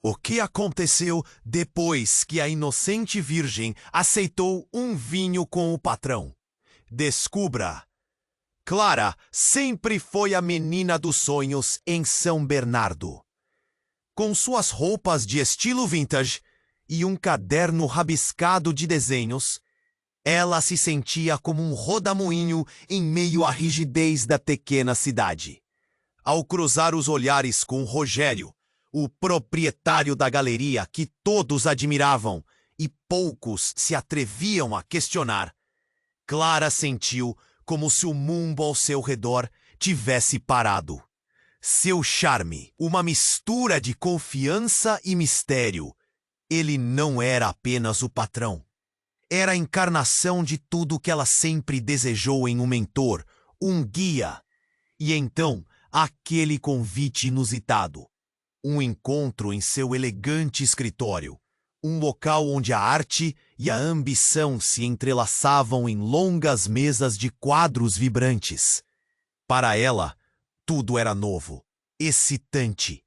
O que aconteceu depois que a inocente virgem aceitou um vinho com o patrão? Descubra. Clara sempre foi a menina dos sonhos em São Bernardo. Com suas roupas de estilo vintage e um caderno rabiscado de desenhos, ela se sentia como um rodamuinho em meio à rigidez da pequena cidade. Ao cruzar os olhares com Rogério, o proprietário da galeria que todos admiravam e poucos se atreviam a questionar, Clara sentiu como se o mundo ao seu redor tivesse parado. Seu charme, uma mistura de confiança e mistério. Ele não era apenas o patrão. Era a encarnação de tudo que ela sempre desejou em um mentor, um guia. E então, aquele convite inusitado. Um encontro em seu elegante escritório. Um local onde a arte e a ambição se entrelaçavam em longas mesas de quadros vibrantes. Para ela, tudo era novo, excitante.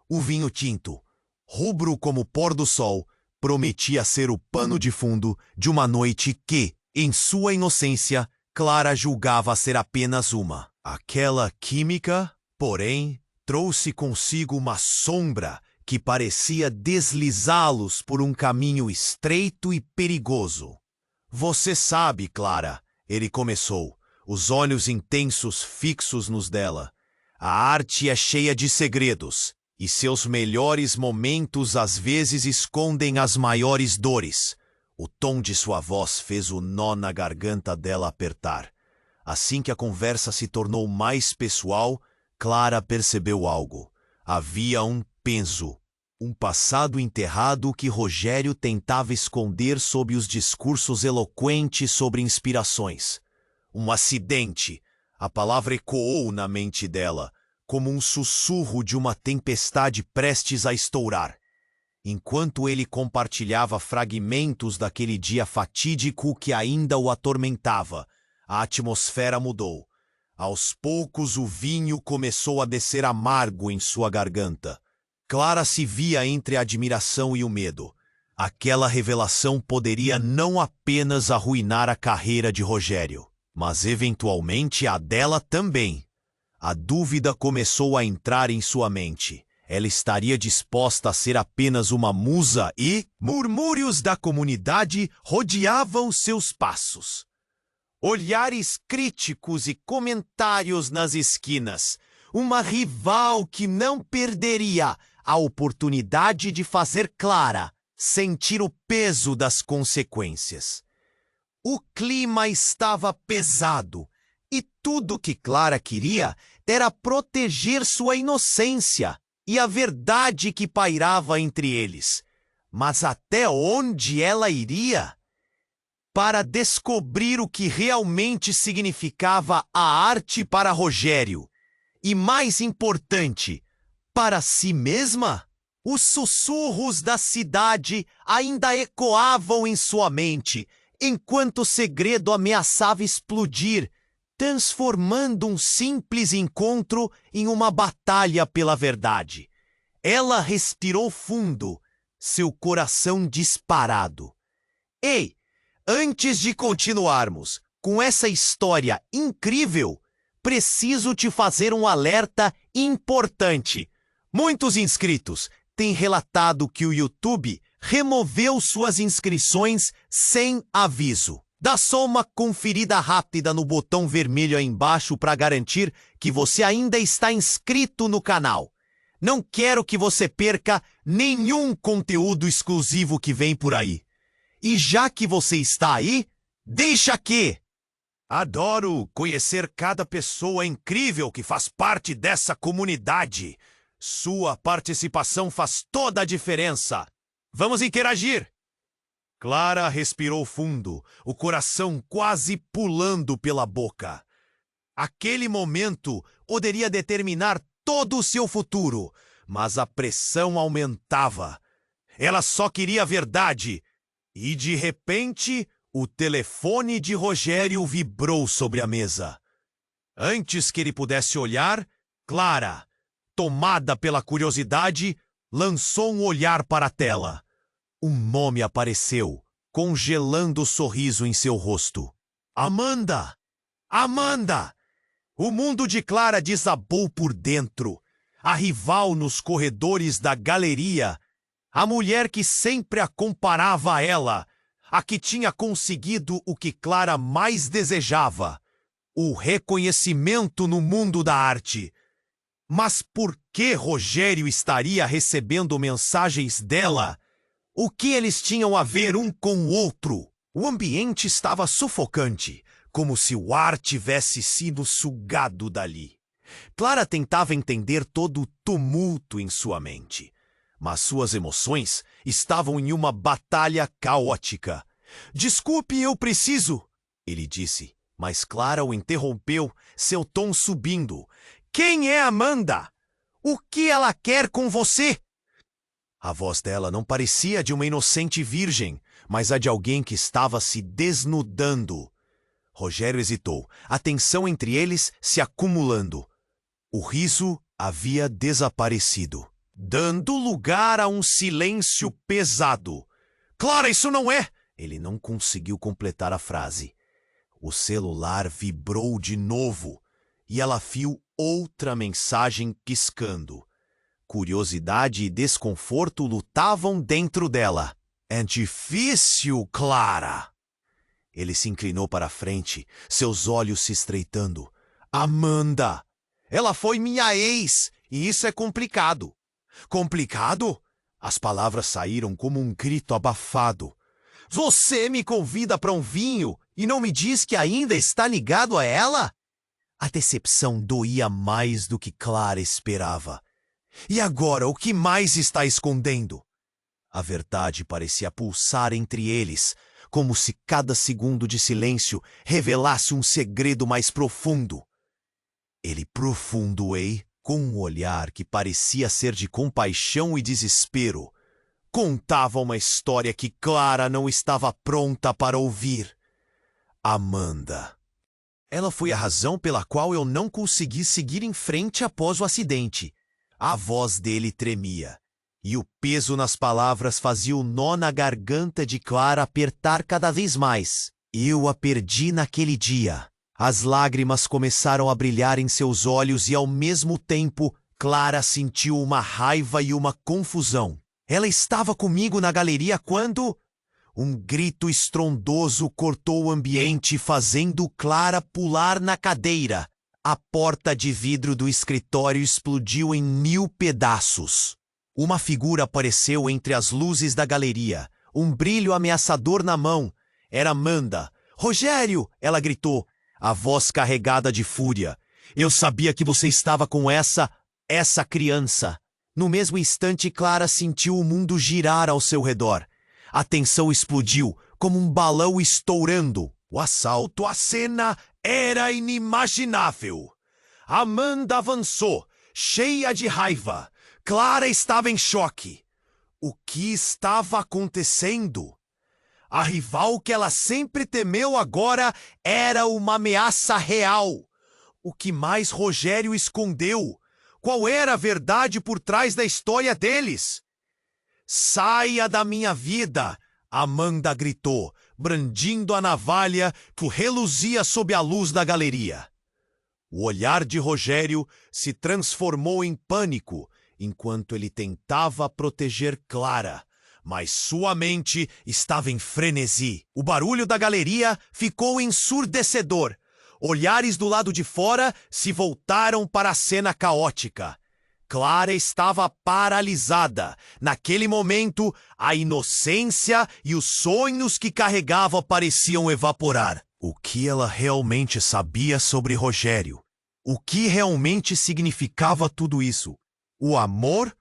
O vinho tinto, rubro como o pôr do sol, prometia ser o pano de fundo de uma noite que, em sua inocência, Clara julgava ser apenas uma. Aquela química, porém, trouxe consigo uma sombra que parecia deslizá-los por um caminho estreito e perigoso. Você sabe, Clara, ele começou, os olhos intensos fixos nos dela. A arte é cheia de segredos, e seus melhores momentos às vezes escondem as maiores dores. O tom de sua voz fez o nó na garganta dela apertar. Assim que a conversa se tornou mais pessoal, Clara percebeu algo. Havia um peso, um passado enterrado que Rogério tentava esconder sob os discursos eloquentes sobre inspirações. Um acidente. A palavra ecoou na mente dela, como um sussurro de uma tempestade prestes a estourar. Enquanto ele compartilhava fragmentos daquele dia fatídico que ainda o atormentava, a atmosfera mudou. Aos poucos o vinho começou a descer amargo em sua garganta. Clara se via entre a admiração e o medo. Aquela revelação poderia não apenas arruinar a carreira de Rogério, mas eventualmente a dela também. A dúvida começou a entrar em sua mente. Ela estaria disposta a ser apenas uma musa e murmúrios da comunidade rodeavam seus passos. Olhares críticos e comentários nas esquinas. Uma rival que não perderia a oportunidade de fazer Clara sentir o peso das consequências. O clima estava pesado e tudo que Clara queria era proteger sua inocência e a verdade que pairava entre eles. Mas até onde ela iria? Para descobrir o que realmente significava a arte para Rogério. E mais importante, para si mesma? Os sussurros da cidade ainda ecoavam em sua mente, enquanto o segredo ameaçava explodir, transformando um simples encontro em uma batalha pela verdade. Ela respirou fundo, seu coração disparado. Ei! Antes de continuarmos com essa história incrível, preciso te fazer um alerta importante. Muitos inscritos têm relatado que o YouTube removeu suas inscrições sem aviso. Dá só uma conferida rápida no botão vermelho aí embaixo para garantir que você ainda está inscrito no canal. Não quero que você perca nenhum conteúdo exclusivo que vem por aí. E já que você está aí, deixa aqui! Adoro conhecer cada pessoa incrível que faz parte dessa comunidade. Sua participação faz toda a diferença. Vamos interagir! Clara respirou fundo, o coração quase pulando pela boca. Aquele momento poderia determinar todo o seu futuro, mas a pressão aumentava. Ela só queria a verdade. E, de repente, o telefone de Rogério vibrou sobre a mesa. Antes que ele pudesse olhar, Clara, tomada pela curiosidade, lançou um olhar para a tela. Um nome apareceu, congelando o sorriso em seu rosto. Amanda! Amanda! O mundo de Clara desabou por dentro. A rival nos corredores da galeria. A mulher que sempre a comparava a ela. A que tinha conseguido o que Clara mais desejava. O reconhecimento no mundo da arte. Mas por que Rogério estaria recebendo mensagens dela? O que eles tinham a ver um com o outro? O ambiente estava sufocante, como se o ar tivesse sido sugado dali. Clara tentava entender todo o tumulto em sua mente, mas suas emoções estavam em uma batalha caótica. Desculpe, eu preciso, ele disse, mas Clara o interrompeu, seu tom subindo. Quem é Amanda? O que ela quer com você? A voz dela não parecia de uma inocente virgem, mas a de alguém que estava se desnudando. Rogério hesitou, a tensão entre eles se acumulando. O riso havia desaparecido, dando lugar a um silêncio pesado. Clara, isso não é! Ele não conseguiu completar a frase. O celular vibrou de novo e ela viu outra mensagem piscando. Curiosidade e desconforto lutavam dentro dela. É difícil, Clara! Ele se inclinou para a frente, seus olhos se estreitando. Amanda! Ela foi minha ex, e isso é complicado. Complicado? As palavras saíram como um grito abafado. Você me convida para um vinho e não me diz que ainda está ligado a ela? A decepção doía mais do que Clara esperava. E agora, o que mais está escondendo? A verdade parecia pulsar entre eles, como se cada segundo de silêncio revelasse um segredo mais profundo. Ele profundoei com um olhar que parecia ser de compaixão e desespero. Contava uma história que Clara não estava pronta para ouvir. Amanda. Ela foi a razão pela qual eu não consegui seguir em frente após o acidente. A voz dele tremia, e o peso nas palavras fazia o nó na garganta de Clara apertar cada vez mais. Eu a perdi naquele dia. As lágrimas começaram a brilhar em seus olhos e, ao mesmo tempo, Clara sentiu uma raiva e uma confusão. Ela estava comigo na galeria quando... Um grito estrondoso cortou o ambiente, fazendo Clara pular na cadeira. A porta de vidro do escritório explodiu em 1000 pedaços. Uma figura apareceu entre as luzes da galeria, um brilho ameaçador na mão. Era Amanda. Rogério! Ela gritou, a voz carregada de fúria. Eu sabia que você estava com essa criança. No mesmo instante, Clara sentiu o mundo girar ao seu redor. A tensão explodiu, como um balão estourando. O assalto à cena era inimaginável. Amanda avançou, cheia de raiva. Clara estava em choque. O que estava acontecendo? A rival que ela sempre temeu agora era uma ameaça real. O que mais Rogério escondeu? Qual era a verdade por trás da história deles? Saia da minha vida! Amanda gritou, brandindo a navalha que reluzia sob a luz da galeria. O olhar de Rogério se transformou em pânico enquanto ele tentava proteger Clara, mas sua mente estava em frenesi. O barulho da galeria ficou ensurdecedor. Olhares do lado de fora se voltaram para a cena caótica. Clara estava paralisada. Naquele momento, a inocência e os sonhos que carregava pareciam evaporar. O que ela realmente sabia sobre Rogério? O que realmente significava tudo isso? O amor?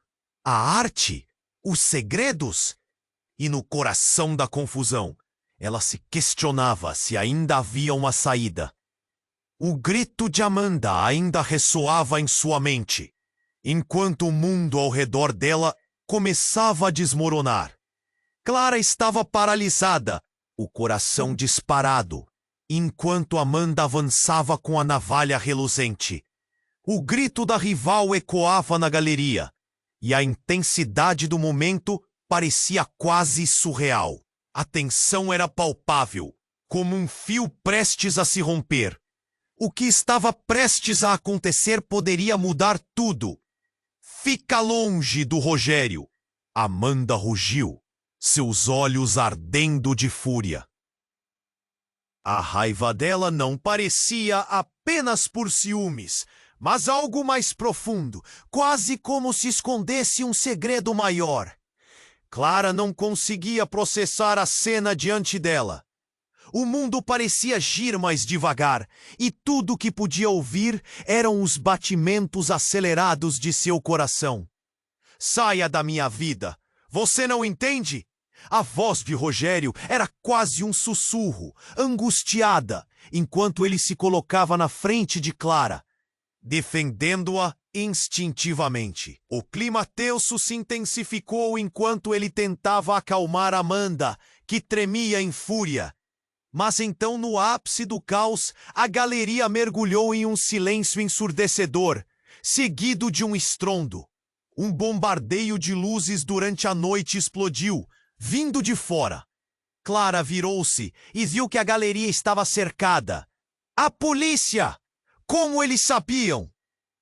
A arte? Os segredos? E no coração da confusão, ela se questionava se ainda havia uma saída. O grito de Amanda ainda ressoava em sua mente, enquanto o mundo ao redor dela começava a desmoronar. Clara estava paralisada, o coração disparado, enquanto Amanda avançava com a navalha reluzente. O grito da rival ecoava na galeria, e a intensidade do momento parecia quase surreal. A tensão era palpável, como um fio prestes a se romper. O que estava prestes a acontecer poderia mudar tudo. Fica longe do Rogério! Amanda rugiu, seus olhos ardendo de fúria. A raiva dela não parecia apenas por ciúmes, mas algo mais profundo, quase como se escondesse um segredo maior. Clara não conseguia processar a cena diante dela. O mundo parecia agir mais devagar, e tudo que podia ouvir eram os batimentos acelerados de seu coração. Saia da minha vida! Você não entende? A voz de Rogério era quase um sussurro, angustiada, enquanto ele se colocava na frente de Clara, defendendo-a instintivamente. O clima tenso se intensificou enquanto ele tentava acalmar Amanda, que tremia em fúria. Mas então, no ápice do caos, a galeria mergulhou em um silêncio ensurdecedor, seguido de um estrondo. Um bombardeio de luzes durante a noite explodiu, vindo de fora. Clara virou-se e viu que a galeria estava cercada. A polícia! Como eles sabiam?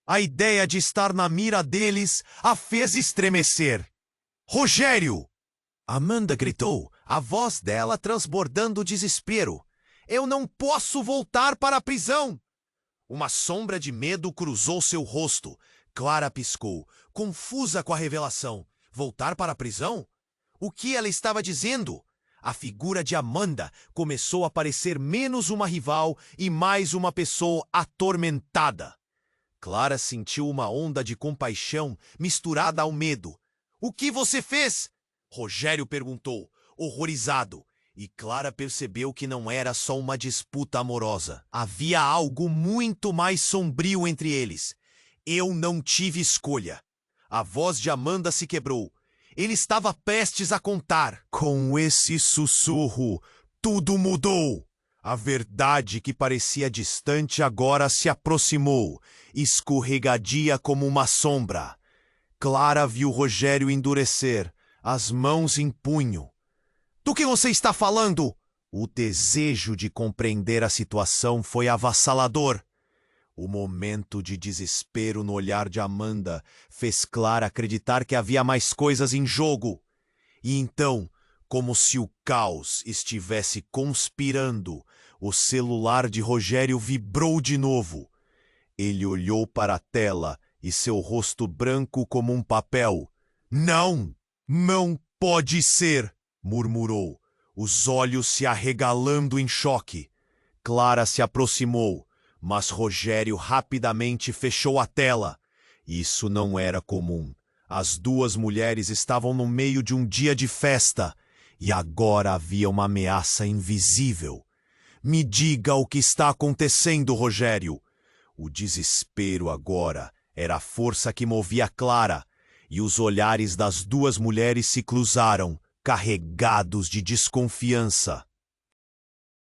A ideia de estar na mira deles a fez estremecer. Rogério! Amanda gritou, a voz dela transbordando desespero. Eu não posso voltar para a prisão! Uma sombra de medo cruzou seu rosto. Clara piscou, confusa com a revelação. Voltar para a prisão? O que ela estava dizendo? A figura de Amanda começou a parecer menos uma rival e mais uma pessoa atormentada. Clara sentiu uma onda de compaixão misturada ao medo. O que você fez? Rogério perguntou, horrorizado, e Clara percebeu que não era só uma disputa amorosa. Havia algo muito mais sombrio entre eles. Eu não tive escolha. A voz de Amanda se quebrou. Ele estava prestes a contar. Com esse sussurro, tudo mudou. A verdade que parecia distante agora se aproximou, escorregadia como uma sombra. Clara viu Rogério endurecer, as mãos em punho. Do que você está falando? O desejo de compreender a situação foi avassalador. O momento de desespero no olhar de Amanda fez Clara acreditar que havia mais coisas em jogo. E então, como se o caos estivesse conspirando, o celular de Rogério vibrou de novo. Ele olhou para a tela e seu rosto branco como um papel. Não! Não pode ser! Murmurou, os olhos se arregalando em choque. Clara se aproximou, mas Rogério rapidamente fechou a tela. Isso não era comum. As duas mulheres estavam no meio de um dia de festa, e agora havia uma ameaça invisível. Me diga o que está acontecendo, Rogério. O desespero agora era a força que movia Clara, e os olhares das duas mulheres se cruzaram, carregados de desconfiança.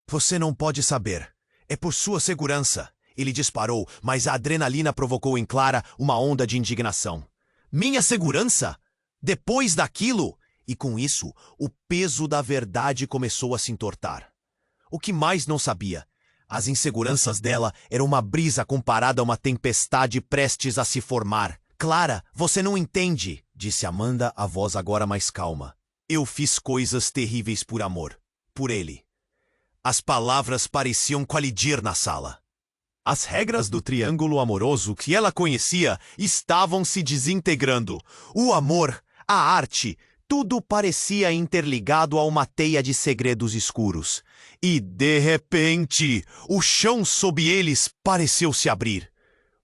Você não pode saber. É por sua segurança. Ele disparou, mas a adrenalina provocou em Clara uma onda de indignação. Minha segurança? Depois daquilo? E com isso, o peso da verdade começou a se entortar. O que mais não sabia? As inseguranças dela eram uma brisa comparada a uma tempestade prestes a se formar. Clara, você não entende, disse Amanda, a voz agora mais calma. Eu fiz coisas terríveis por amor. Por ele. As palavras pareciam colidir na sala. As regras do triângulo amoroso que ela conhecia estavam se desintegrando. O amor, a arte, tudo parecia interligado a uma teia de segredos escuros. E, de repente, o chão sob eles pareceu se abrir.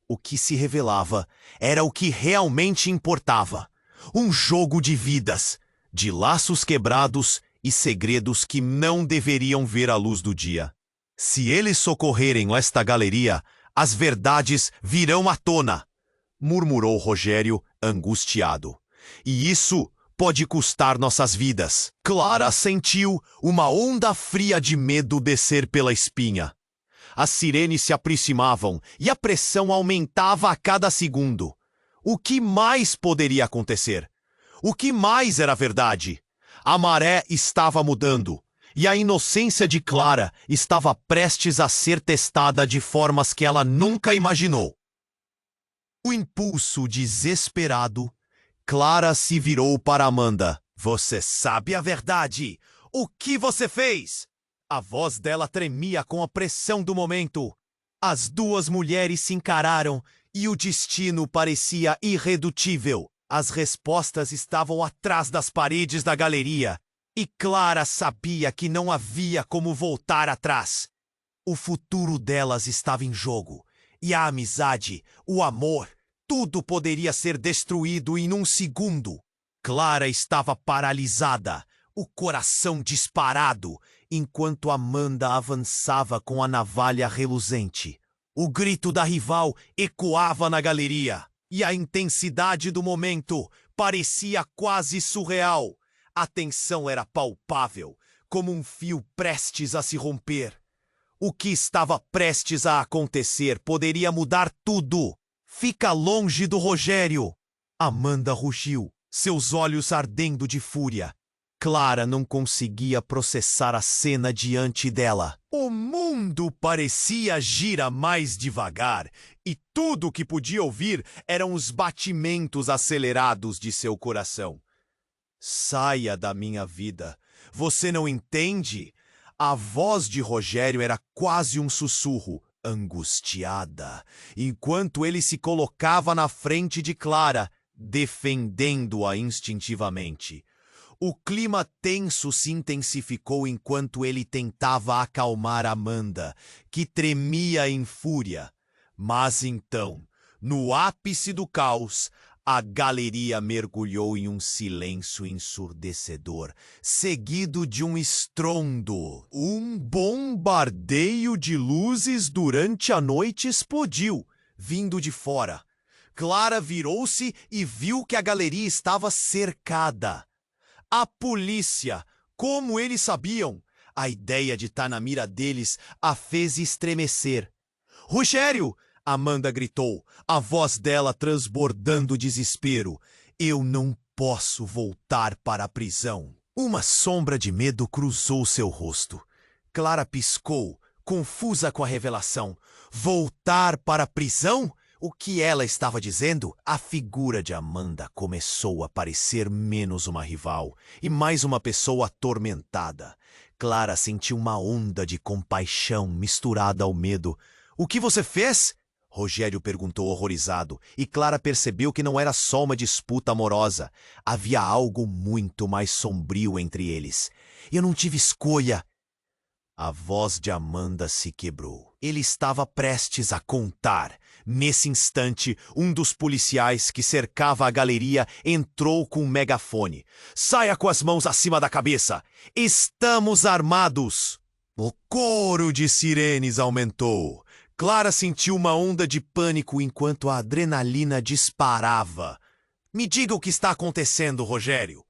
O que se revelava era o que realmente importava. Um jogo de vidas, de laços quebrados e segredos que não deveriam ver a luz do dia. Se eles socorrerem esta galeria, as verdades virão à tona, murmurou Rogério, angustiado. E isso pode custar nossas vidas. Clara sentiu uma onda fria de medo descer pela espinha. As sirenes se aproximavam e a pressão aumentava a cada segundo. O que mais poderia acontecer? O que mais era verdade? A maré estava mudando, e a inocência de Clara estava prestes a ser testada de formas que ela nunca imaginou. O impulso desesperado, Clara se virou para Amanda. Você sabe a verdade! O que você fez? A voz dela tremia com a pressão do momento. As duas mulheres se encararam e o destino parecia irredutível. As respostas estavam atrás das paredes da galeria, e Clara sabia que não havia como voltar atrás. O futuro delas estava em jogo, e a amizade, o amor, tudo poderia ser destruído em um segundo. Clara estava paralisada, o coração disparado, enquanto Amanda avançava com a navalha reluzente. O grito da rival ecoava na galeria, e a intensidade do momento parecia quase surreal. A tensão era palpável, como um fio prestes a se romper. O que estava prestes a acontecer poderia mudar tudo. Fica longe do Rogério! Amanda rugiu, seus olhos ardendo de fúria. Clara não conseguia processar a cena diante dela. O mundo parecia girar mais devagar, e tudo o que podia ouvir eram os batimentos acelerados de seu coração. Saia da minha vida. Você não entende? A voz de Rogério era quase um sussurro, angustiada, enquanto ele se colocava na frente de Clara, defendendo-a instintivamente. O clima tenso se intensificou enquanto ele tentava acalmar Amanda, que tremia em fúria. Mas então, no ápice do caos, a galeria mergulhou em um silêncio ensurdecedor, seguido de um estrondo. Um bombardeio de luzes durante a noite explodiu, vindo de fora. Clara virou-se e viu que a galeria estava cercada. A polícia! Como eles sabiam? A ideia de estar na mira deles a fez estremecer. Rogério! Amanda gritou, a voz dela transbordando desespero. Eu não posso voltar para a prisão. Uma sombra de medo cruzou seu rosto. Clara piscou, confusa com a revelação. Voltar para a prisão? O que ela estava dizendo? A figura de Amanda começou a parecer menos uma rival e mais uma pessoa atormentada. Clara sentiu uma onda de compaixão misturada ao medo. O que você fez? Rogério perguntou horrorizado, e Clara percebeu que não era só uma disputa amorosa. Havia algo muito mais sombrio entre eles. Eu não tive escolha. A voz de Amanda se quebrou. Ele estava prestes a contar. Nesse instante, um dos policiais que cercava a galeria entrou com um megafone. Saia com as mãos acima da cabeça! Estamos armados! O coro de sirenes aumentou. Clara sentiu uma onda de pânico enquanto a adrenalina disparava. Me diga o que está acontecendo, Rogério.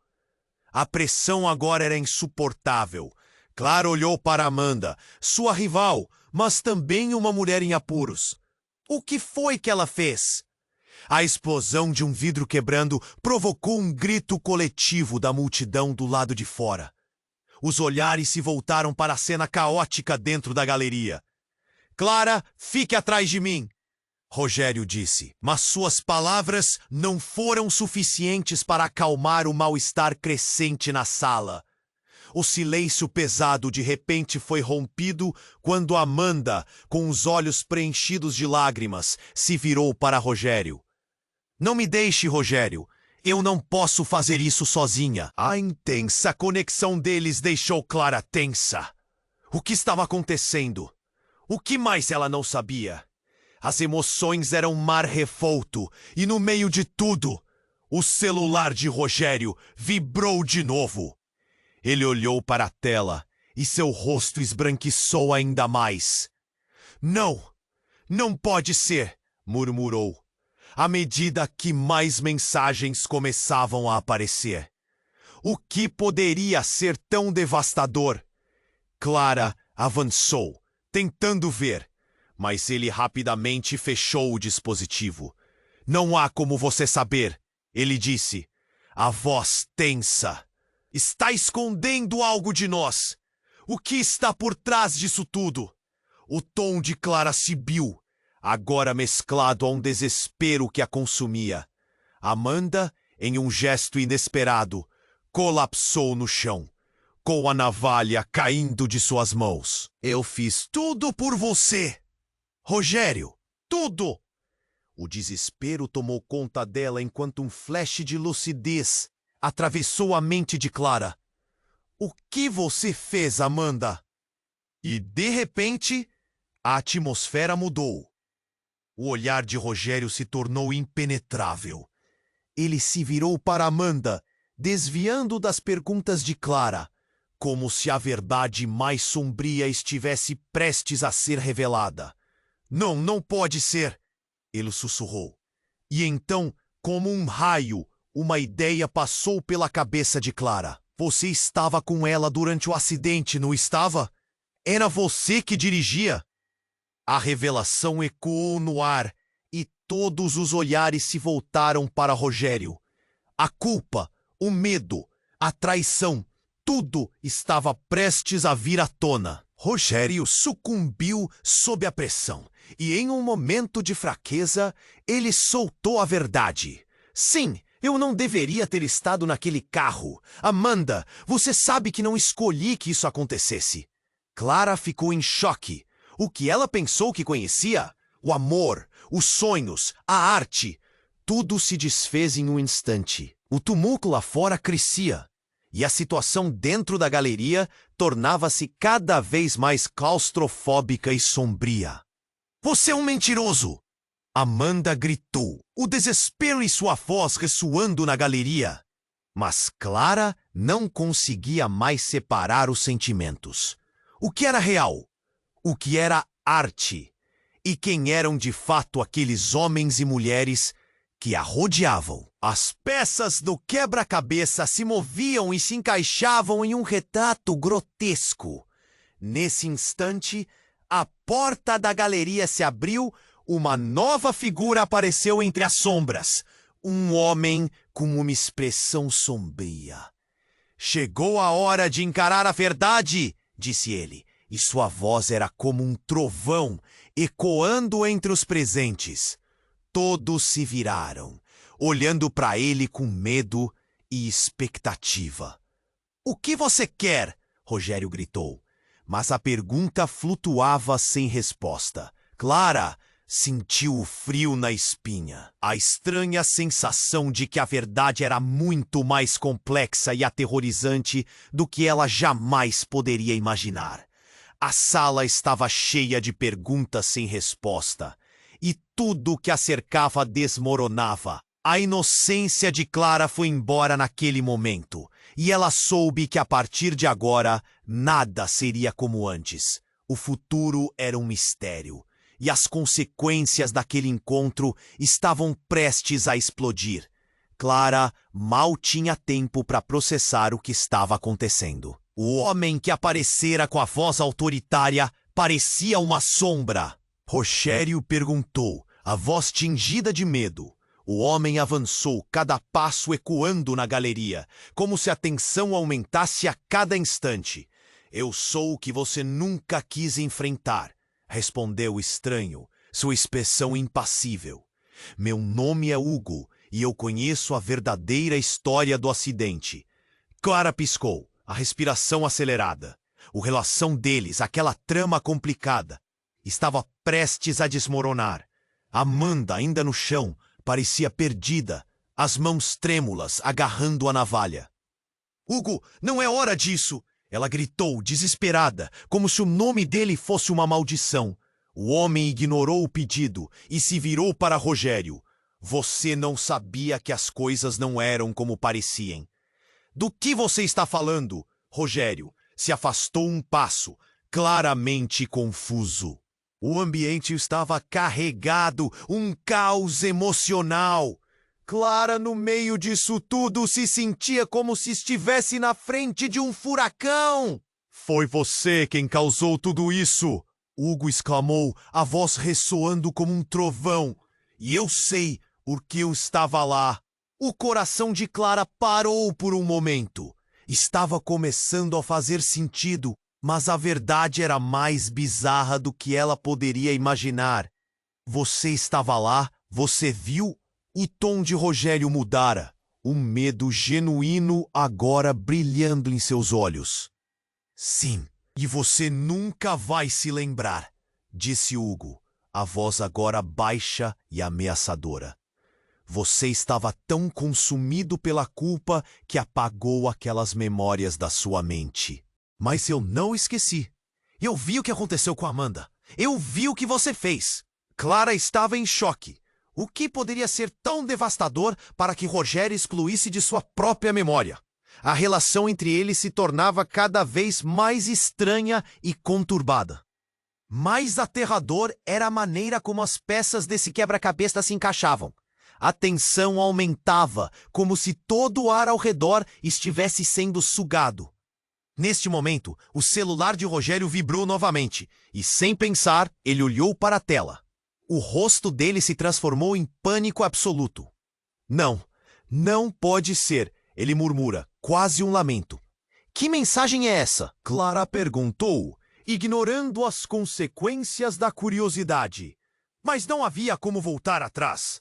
A pressão agora era insuportável. Clara olhou para Amanda, sua rival, mas também uma mulher em apuros. O que foi que ela fez? A explosão de um vidro quebrando provocou um grito coletivo da multidão do lado de fora. Os olhares se voltaram para a cena caótica dentro da galeria. Clara, fique atrás de mim, Rogério disse, mas suas palavras não foram suficientes para acalmar o mal-estar crescente na sala. O silêncio pesado de repente foi rompido quando Amanda, com os olhos preenchidos de lágrimas, se virou para Rogério. Não me deixe, Rogério. Eu não posso fazer isso sozinha. A intensa conexão deles deixou Clara tensa. O que estava acontecendo? O que mais ela não sabia? As emoções eram um mar revolto, e no meio de tudo, o celular de Rogério vibrou de novo. Ele olhou para a tela e seu rosto esbranquiçou ainda mais. Não, não pode ser, murmurou, à medida que mais mensagens começavam a aparecer. O que poderia ser tão devastador? Clara avançou, tentando ver, mas ele rapidamente fechou o dispositivo. Não há como você saber, ele disse, a voz tensa. Está escondendo algo de nós. O que está por trás disso tudo? O tom de Clara Sibyl, agora mesclado a um desespero que a consumia. Amanda, em um gesto inesperado, colapsou no chão, com a navalha caindo de suas mãos. Eu fiz tudo por você, Rogério, tudo! O desespero tomou conta dela enquanto um flash de lucidez atravessou a mente de Clara. O que você fez, Amanda? E, de repente, a atmosfera mudou. O olhar de Rogério se tornou impenetrável. Ele se virou para Amanda, desviando das perguntas de Clara, como se a verdade mais sombria estivesse prestes a ser revelada. Não, não pode ser, ele sussurrou. E então, como um raio, uma ideia passou pela cabeça de Clara. Você estava com ela durante o acidente, não estava? Era você que dirigia? A revelação ecoou no ar e todos os olhares se voltaram para Rogério. A culpa, o medo, a traição, tudo estava prestes a vir à tona. Rogério sucumbiu sob a pressão e, em um momento de fraqueza, ele soltou a verdade. Sim, eu não deveria ter estado naquele carro. Amanda, você sabe que não escolhi que isso acontecesse. Clara ficou em choque. O que ela pensou que conhecia? O amor, os sonhos, a arte. Tudo se desfez em um instante. O tumulto lá fora crescia. E a situação dentro da galeria tornava-se cada vez mais claustrofóbica e sombria. Você é um mentiroso! Amanda gritou, o desespero em sua voz ressoando na galeria. Mas Clara não conseguia mais separar os sentimentos. O que era real? O que era arte? E quem eram de fato aqueles homens e mulheres que a rodeavam? As peças do quebra-cabeça se moviam e se encaixavam em um retrato grotesco. Nesse instante, a porta da galeria se abriu, uma nova figura apareceu entre as sombras. Um homem com uma expressão sombria. Chegou a hora de encarar a verdade, disse ele, e sua voz era como um trovão, ecoando entre os presentes. Todos se viraram, olhando para ele com medo e expectativa. O que você quer? Rogério gritou, mas a pergunta flutuava sem resposta. Clara sentiu o frio na espinha, a estranha sensação de que a verdade era muito mais complexa e aterrorizante do que ela jamais poderia imaginar. A sala estava cheia de perguntas sem resposta, e tudo que a cercava desmoronava. A inocência de Clara foi embora naquele momento, e ela soube que a partir de agora nada seria como antes. O futuro era um mistério, e as consequências daquele encontro estavam prestes a explodir. Clara mal tinha tempo para processar o que estava acontecendo. O homem que aparecera com a voz autoritária parecia uma sombra. Rogério perguntou, a voz tingida de medo. O homem avançou, cada passo ecoando na galeria, como se a tensão aumentasse a cada instante. Eu sou o que você nunca quis enfrentar, respondeu o estranho, sua expressão impassível. Meu nome é Hugo, e eu conheço a verdadeira história do acidente. Clara piscou, a respiração acelerada. A relação deles, aquela trama complicada, estava prestes a desmoronar. Amanda, ainda no chão, parecia perdida, as mãos trêmulas, agarrando a navalha. Hugo, não é hora disso! Ela gritou, desesperada, como se o nome dele fosse uma maldição. O homem ignorou o pedido e se virou para Rogério. Você não sabia que as coisas não eram como pareciam. Do que você está falando? Rogério se afastou um passo, claramente confuso. O ambiente estava carregado, um caos emocional. Clara, no meio disso tudo, se sentia como se estivesse na frente de um furacão. Foi você quem causou tudo isso, Hugo exclamou, a voz ressoando como um trovão. E eu sei, Urquil estava lá. O coração de Clara parou por um momento. Estava começando a fazer sentido, mas a verdade era mais bizarra do que ela poderia imaginar. Você estava lá, você viu? O tom de Rogério mudara. Um medo genuíno agora brilhando em seus olhos. Sim, e você nunca vai se lembrar, disse Hugo, a voz agora baixa e ameaçadora. Você estava tão consumido pela culpa que apagou aquelas memórias da sua mente. Mas eu não esqueci. Eu vi o que aconteceu com Amanda. Eu vi o que você fez. Clara estava em choque. O que poderia ser tão devastador para que Rogério excluísse de sua própria memória? A relação entre eles se tornava cada vez mais estranha e conturbada. Mais aterrador era a maneira como as peças desse quebra-cabeça se encaixavam. A tensão aumentava, como se todo o ar ao redor estivesse sendo sugado. Neste momento, o celular de Rogério vibrou novamente, e sem pensar, ele olhou para a tela. O rosto dele se transformou em pânico absoluto. Não, não pode ser, ele murmura, quase um lamento. Que mensagem é essa? Clara perguntou, ignorando as consequências da curiosidade. Mas não havia como voltar atrás.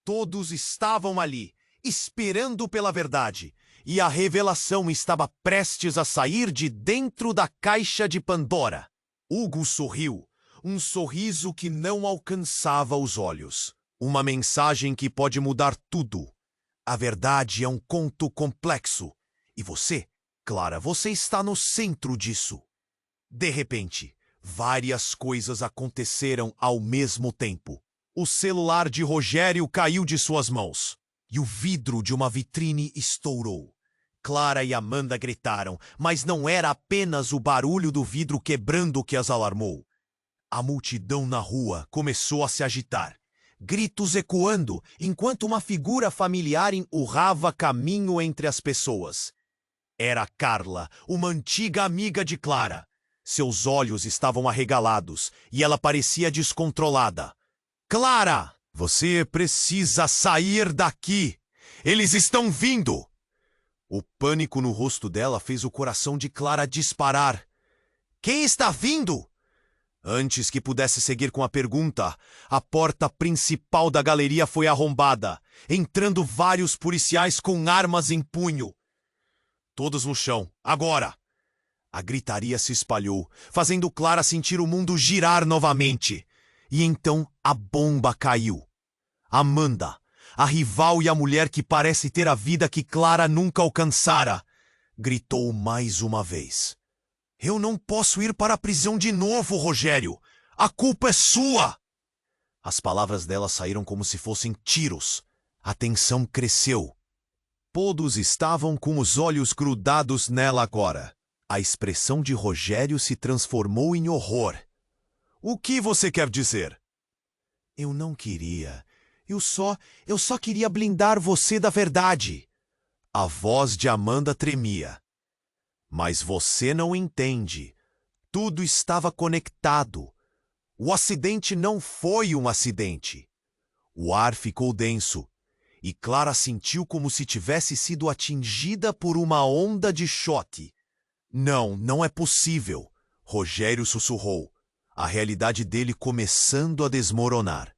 Todos estavam ali, esperando pela verdade, e a revelação estava prestes a sair de dentro da caixa de Pandora. Hugo sorriu, um sorriso que não alcançava os olhos. Uma mensagem que pode mudar tudo. A verdade é um conto complexo, e você, Clara, você está no centro disso. De repente, várias coisas aconteceram ao mesmo tempo. O celular de Rogério caiu de suas mãos, e o vidro de uma vitrine estourou. Clara e Amanda gritaram, mas não era apenas o barulho do vidro quebrando que as alarmou. A multidão na rua começou a se agitar, gritos ecoando, enquanto uma figura familiar empurrava caminho entre as pessoas. Era Carla, uma antiga amiga de Clara. Seus olhos estavam arregalados, e ela parecia descontrolada. Clara, você precisa sair daqui. Eles estão vindo. O pânico no rosto dela fez o coração de Clara disparar. Quem está vindo? Antes que pudesse seguir com a pergunta, a porta principal da galeria foi arrombada, entrando vários policiais com armas em punho. Todos no chão, agora! A gritaria se espalhou, fazendo Clara sentir o mundo girar novamente. E então a bomba caiu. Amanda, a rival e a mulher que parece ter a vida que Clara nunca alcançara, gritou mais uma vez. Eu não posso ir para a prisão de novo, Rogério. A culpa é sua! As palavras dela saíram como se fossem tiros. A tensão cresceu. Todos estavam com os olhos grudados nela agora. A expressão de Rogério se transformou em horror. O que você quer dizer? Eu não queria. Eu só queria blindar você da verdade. A voz de Amanda tremia. Mas você não entende. Tudo estava conectado. O acidente não foi um acidente. O ar ficou denso, e Clara sentiu como se tivesse sido atingida por uma onda de choque. Não, não é possível, Rogério sussurrou, a realidade dele começando a desmoronar.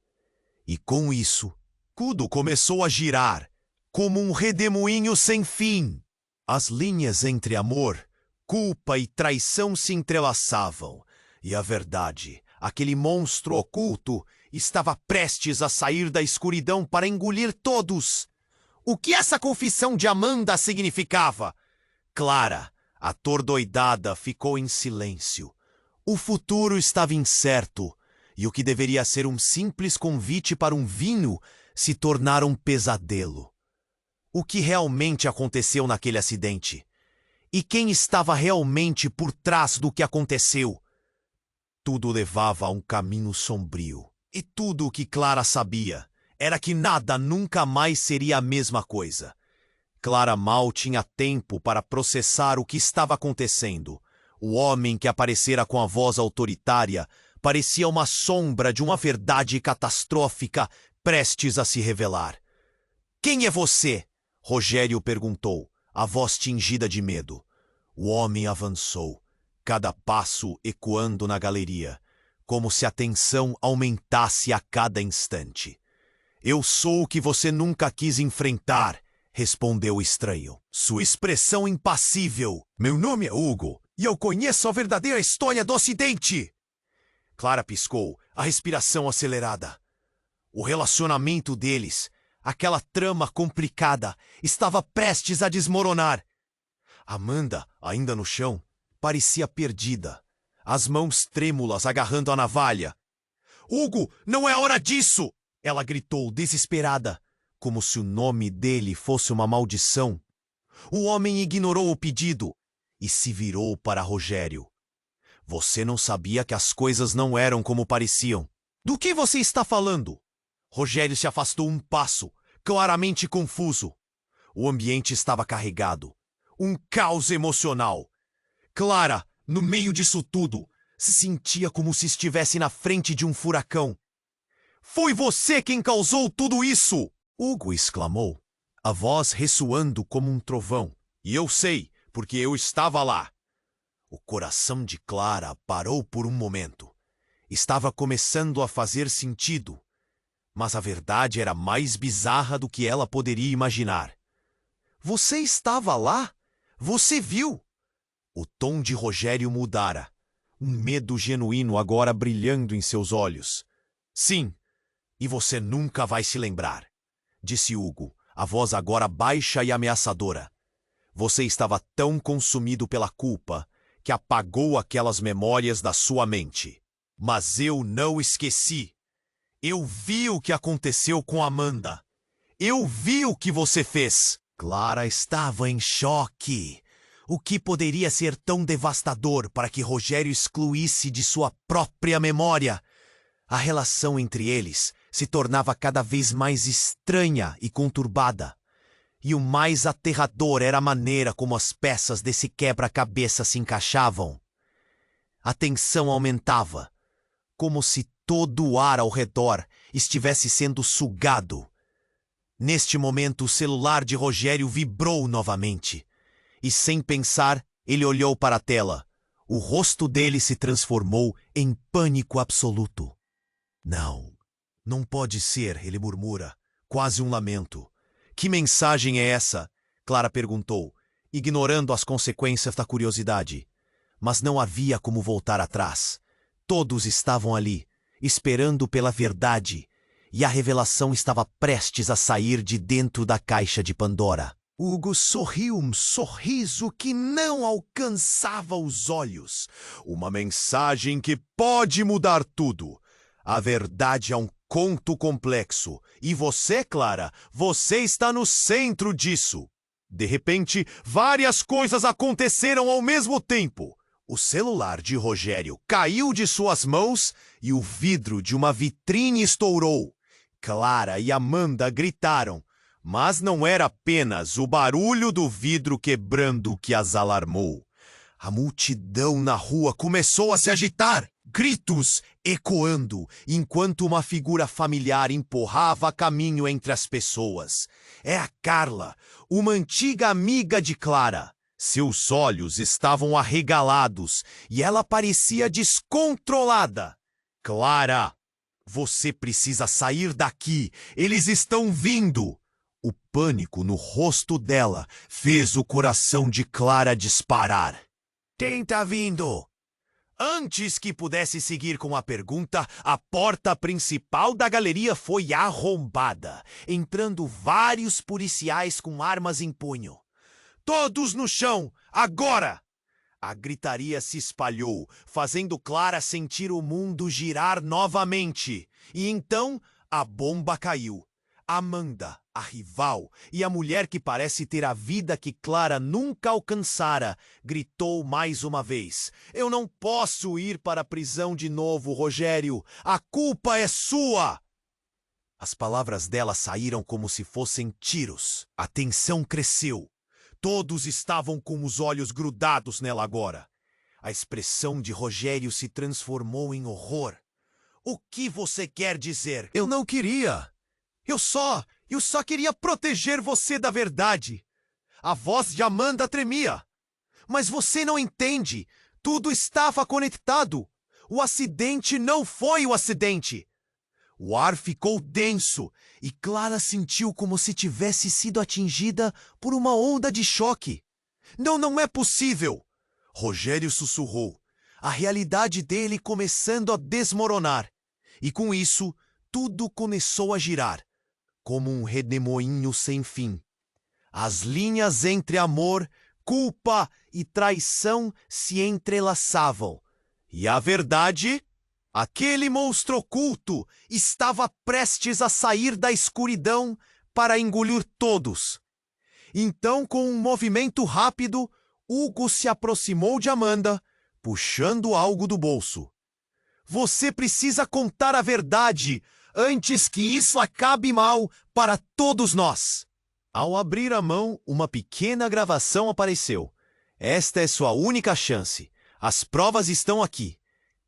E com isso, tudo começou a girar, como um redemoinho sem fim. As linhas entre amor, culpa e traição se entrelaçavam, e a verdade, aquele monstro oculto, estava prestes a sair da escuridão para engolir todos. O que essa confissão de Amanda significava? Clara, atordoidada, ficou em silêncio. O futuro estava incerto, e o que deveria ser um simples convite para um vinho se tornara um pesadelo. O que realmente aconteceu naquele acidente? E quem estava realmente por trás do que aconteceu? Tudo levava a um caminho sombrio. E tudo o que Clara sabia era que nada nunca mais seria a mesma coisa. Clara mal tinha tempo para processar o que estava acontecendo. O homem que aparecera com a voz autoritária parecia uma sombra de uma verdade catastrófica prestes a se revelar. Quem é você? Rogério perguntou, a voz tingida de medo. O homem avançou, cada passo ecoando na galeria, como se a tensão aumentasse a cada instante. Eu sou o que você nunca quis enfrentar, respondeu o estranho. Sua expressão impassível. Meu nome é Hugo, e eu conheço a verdadeira história do Ocidente. Clara piscou, a respiração acelerada. O relacionamento deles, aquela trama complicada, estava prestes a desmoronar. Amanda, ainda no chão, parecia perdida, as mãos trêmulas agarrando a navalha. Hugo, não é hora disso! Ela gritou, desesperada, como se o nome dele fosse uma maldição. O homem ignorou o pedido e se virou para Rogério. Você não sabia que as coisas não eram como pareciam. Do que você está falando? Rogério se afastou um passo, claramente confuso. O ambiente estava carregado. Um caos emocional. Clara, no meio disso tudo, se sentia como se estivesse na frente de um furacão. Foi você quem causou tudo isso! Hugo exclamou, a voz ressoando como um trovão. E eu sei, porque eu estava lá. O coração de Clara parou por um momento. Estava começando a fazer sentido. Mas a verdade era mais bizarra do que ela poderia imaginar. Você estava lá? Você viu? O tom de Rogério mudara. Um medo genuíno agora brilhando em seus olhos. Sim, e você nunca vai se lembrar, disse Hugo, a voz agora baixa e ameaçadora. Você estava tão consumido pela culpa que apagou aquelas memórias da sua mente. Mas eu não esqueci. Eu vi o que aconteceu com Amanda. Eu vi o que você fez. Clara estava em choque. O que poderia ser tão devastador para que Rogério excluísse de sua própria memória? A relação entre eles se tornava cada vez mais estranha e conturbada. E o mais aterrador era a maneira como as peças desse quebra-cabeça se encaixavam. A tensão aumentava, como se todo o ar ao redor estivesse sendo sugado. Neste momento, o celular de Rogério vibrou novamente. E sem pensar, ele olhou para a tela. O rosto dele se transformou em pânico absoluto. Não pode ser, ele murmura, quase um lamento. Que mensagem é essa? Clara perguntou, ignorando as consequências da curiosidade. Mas não havia como voltar atrás. Todos estavam ali, esperando pela verdade, e a revelação estava prestes a sair de dentro da caixa de Pandora. Hugo sorriu um sorriso que não alcançava os olhos. Uma mensagem que pode mudar tudo. A verdade é um conto complexo. E você, Clara, você está no centro disso. De repente, várias coisas aconteceram ao mesmo tempo. O celular de Rogério caiu de suas mãos e o vidro de uma vitrine estourou. Clara e Amanda gritaram, mas não era apenas o barulho do vidro quebrando que as alarmou. A multidão na rua começou a se agitar, gritos ecoando, enquanto uma figura familiar empurrava caminho entre as pessoas. É a Carla, uma antiga amiga de Clara. Seus olhos estavam arregalados e ela parecia descontrolada. Clara, você precisa sair daqui, eles estão vindo! O pânico no rosto dela fez o coração de Clara disparar. Quem tá vindo? Antes que pudesse seguir com a pergunta, a porta principal da galeria foi arrombada, entrando vários policiais com armas em punho. Todos no chão, agora! A gritaria se espalhou, fazendo Clara sentir o mundo girar novamente. E então, a bomba caiu. Amanda, a rival, e a mulher que parece ter a vida que Clara nunca alcançara, gritou mais uma vez. Eu não posso ir para a prisão de novo, Rogério. A culpa é sua! As palavras dela saíram como se fossem tiros. A tensão cresceu. Todos estavam com os olhos grudados nela agora. A expressão de Rogério se transformou em horror. O que você quer dizer? Eu não queria. Eu só queria proteger você da verdade. A voz de Amanda tremia. Mas você não entende. Tudo estava conectado. O acidente não foi o acidente. O ar ficou denso e Clara sentiu como se tivesse sido atingida por uma onda de choque. Não é possível! Rogério sussurrou, a realidade dele começando a desmoronar. E com isso, tudo começou a girar, como um redemoinho sem fim. As linhas entre amor, culpa e traição se entrelaçavam. E a verdade? Aquele monstro oculto estava prestes a sair da escuridão para engolir todos. Então, com um movimento rápido, Hugo se aproximou de Amanda, puxando algo do bolso. Você precisa contar a verdade antes que isso acabe mal para todos nós. Ao abrir a mão, uma pequena gravação apareceu. Esta é sua única chance. As provas estão aqui.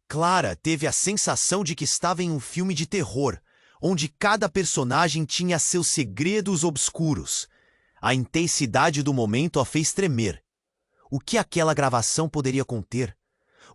Clara teve a sensação de que estava em um filme de terror, onde cada personagem tinha seus segredos obscuros. A intensidade do momento a fez tremer. O que aquela gravação poderia conter?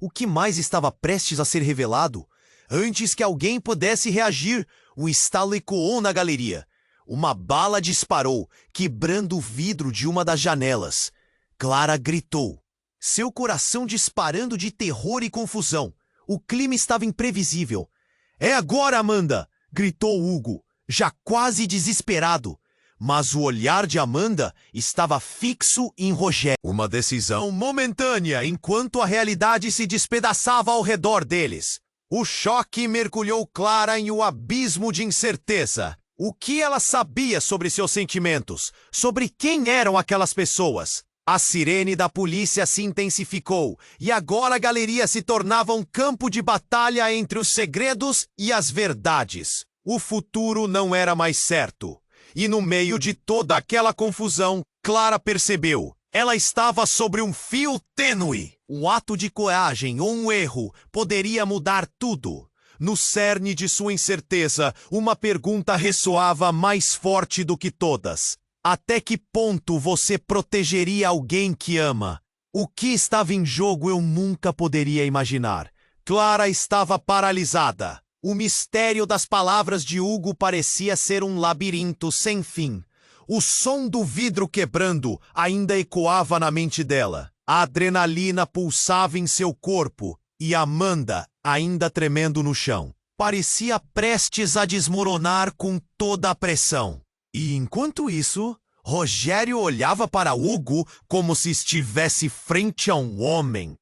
O que mais estava prestes a ser revelado? Antes que alguém pudesse reagir, um estalo ecoou na galeria. Uma bala disparou, quebrando o vidro de uma das janelas. Clara gritou, seu coração disparando de terror e confusão. O clima estava imprevisível. É agora, Amanda! Gritou Hugo, já quase desesperado. Mas o olhar de Amanda estava fixo em Rogério. Uma decisão momentânea enquanto a realidade se despedaçava ao redor deles. O choque mergulhou Clara em um abismo de incerteza. O que ela sabia sobre seus sentimentos? Sobre quem eram aquelas pessoas? A sirene da polícia se intensificou e agora a galeria se tornava um campo de batalha entre os segredos e as verdades. O futuro não era mais certo. E no meio de toda aquela confusão, Clara percebeu. Ela estava sobre um fio tênue. Um ato de coragem ou um erro poderia mudar tudo. No cerne de sua incerteza, uma pergunta ressoava mais forte do que todas. Até que ponto você protegeria alguém que ama? O que estava em jogo eu nunca poderia imaginar. Clara estava paralisada. O mistério das palavras de Hugo parecia ser um labirinto sem fim. O som do vidro quebrando ainda ecoava na mente dela. A adrenalina pulsava em seu corpo e Amanda, ainda tremendo no chão, parecia prestes a desmoronar com toda a pressão. E enquanto isso, Rogério olhava para Hugo como se estivesse frente a um homem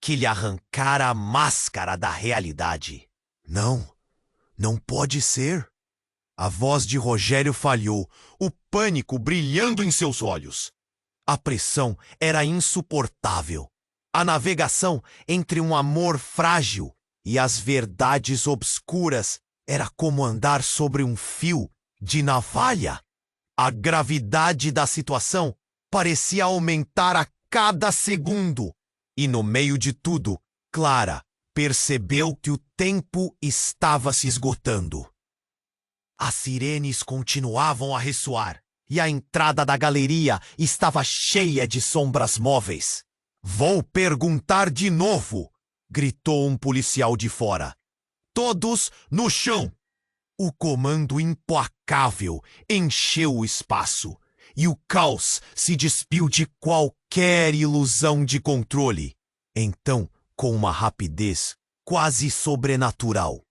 que lhe arrancara a máscara da realidade. Não pode ser. A voz de Rogério falhou, o pânico brilhando em seus olhos. A pressão era insuportável. A navegação entre um amor frágil e as verdades obscuras era como andar sobre um fio de navalha. A gravidade da situação parecia aumentar a cada segundo. E no meio de tudo, Clara percebeu que o tempo estava se esgotando. As sirenes continuavam a ressoar e a entrada da galeria estava cheia de sombras móveis. Vou perguntar de novo, gritou um policial de fora. Todos no chão. O comando implacável encheu o espaço e o caos se despiu de qualquer ilusão de controle. Então, com uma rapidez quase sobrenatural,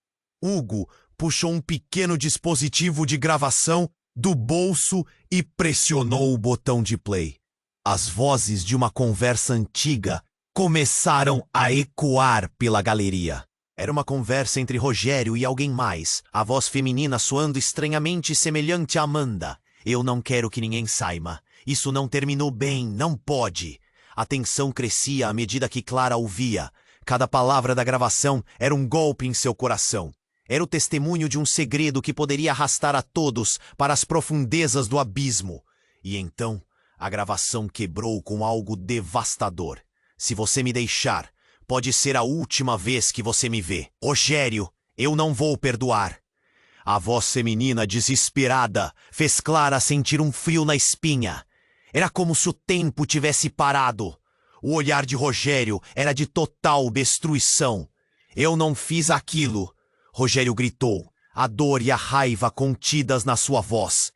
Hugo puxou um pequeno dispositivo de gravação do bolso e pressionou o botão de play. As vozes de uma conversa antiga começaram a ecoar pela galeria. Era uma conversa entre Rogério e alguém mais, a voz feminina soando estranhamente semelhante a Amanda. Eu não quero que ninguém saiba. Isso não terminou bem, não pode. A tensão crescia à medida que Clara ouvia. Cada palavra da gravação era um golpe em seu coração. Era o testemunho de um segredo que poderia arrastar a todos para as profundezas do abismo. E então, a gravação quebrou com algo devastador. Se você me deixar, pode ser a última vez que você me vê. Rogério, eu não vou perdoar. A voz feminina desesperada fez Clara sentir um frio na espinha. Era como se o tempo tivesse parado. O olhar de Rogério era de total destruição. Eu não fiz aquilo, Rogério gritou, a dor e a raiva contidas na sua voz.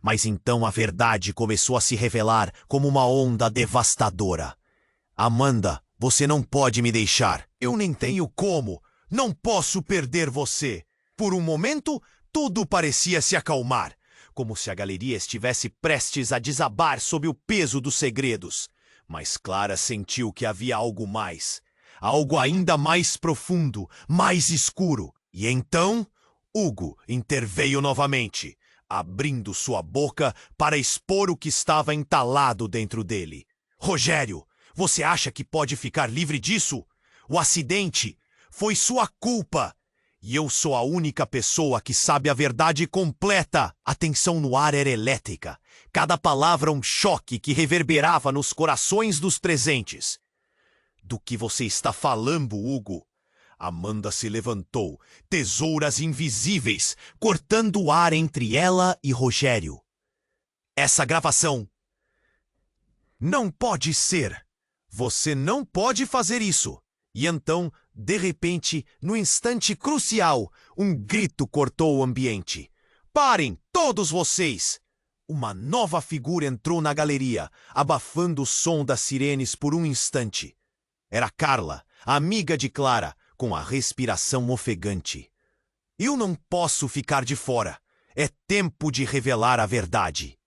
Mas então a verdade começou a se revelar como uma onda devastadora. Amanda, você não pode me deixar. Eu nem tenho como. Não posso perder você. Por um momento, tudo parecia se acalmar, como se a galeria estivesse prestes a desabar sob o peso dos segredos. Mas Clara sentiu que havia algo mais. Algo ainda mais profundo, mais escuro. E então, Hugo interveio novamente, abrindo sua boca para expor o que estava entalado dentro dele. Rogério, você acha que pode ficar livre disso? O acidente foi sua culpa. E eu sou a única pessoa que sabe a verdade completa. A tensão no ar era elétrica. Cada palavra um choque que reverberava nos corações dos presentes. Do que você está falando, Hugo? Amanda se levantou, tesouras invisíveis, cortando o ar entre ela e Rogério. Essa gravação não pode ser. Você não pode fazer isso. E então, de repente, no instante crucial, um grito cortou o ambiente. Parem, todos vocês! Uma nova figura entrou na galeria, abafando o som das sirenes por um instante. Era Carla, amiga de Clara, com a respiração ofegante. Eu não posso ficar de fora. É tempo de revelar a verdade.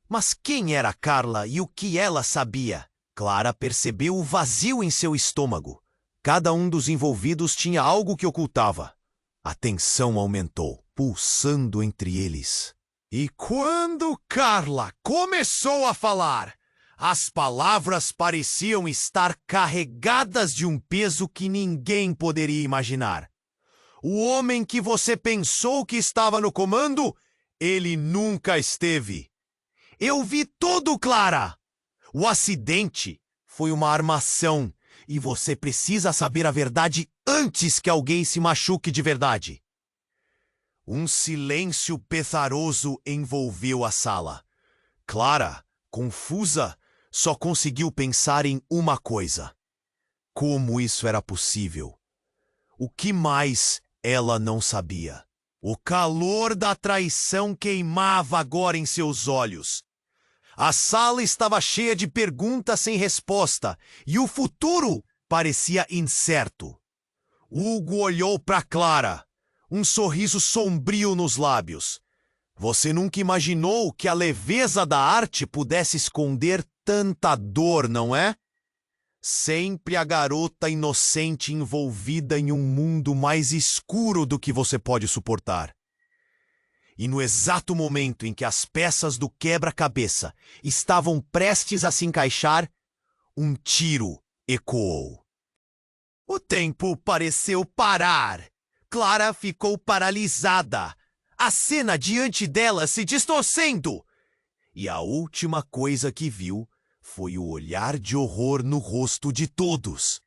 Mas quem era Carla e o que ela sabia? Clara percebeu o vazio em seu estômago. Cada um dos envolvidos tinha algo que ocultava. A tensão aumentou, pulsando entre eles. E quando Carla começou a falar, as palavras pareciam estar carregadas de um peso que ninguém poderia imaginar. O homem que você pensou que estava no comando, ele nunca esteve. Eu vi tudo, Clara! O acidente foi uma armação. E você precisa saber a verdade antes que alguém se machuque de verdade. Um silêncio pesaroso envolveu a sala. Clara, confusa, só conseguiu pensar em uma coisa. Como isso era possível? O que mais ela não sabia? O calor da traição queimava agora em seus olhos. A sala estava cheia de perguntas sem resposta e o futuro parecia incerto. Hugo olhou para Clara, um sorriso sombrio nos lábios. Você nunca imaginou que a leveza da arte pudesse esconder tanta dor, não é? Sempre a garota inocente envolvida em um mundo mais escuro do que você pode suportar. E no exato momento em que as peças do quebra-cabeça estavam prestes a se encaixar, um tiro ecoou. O tempo pareceu parar. Clara ficou paralisada, a cena diante dela se distorcendo. E a última coisa que viu foi o olhar de horror no rosto de todos.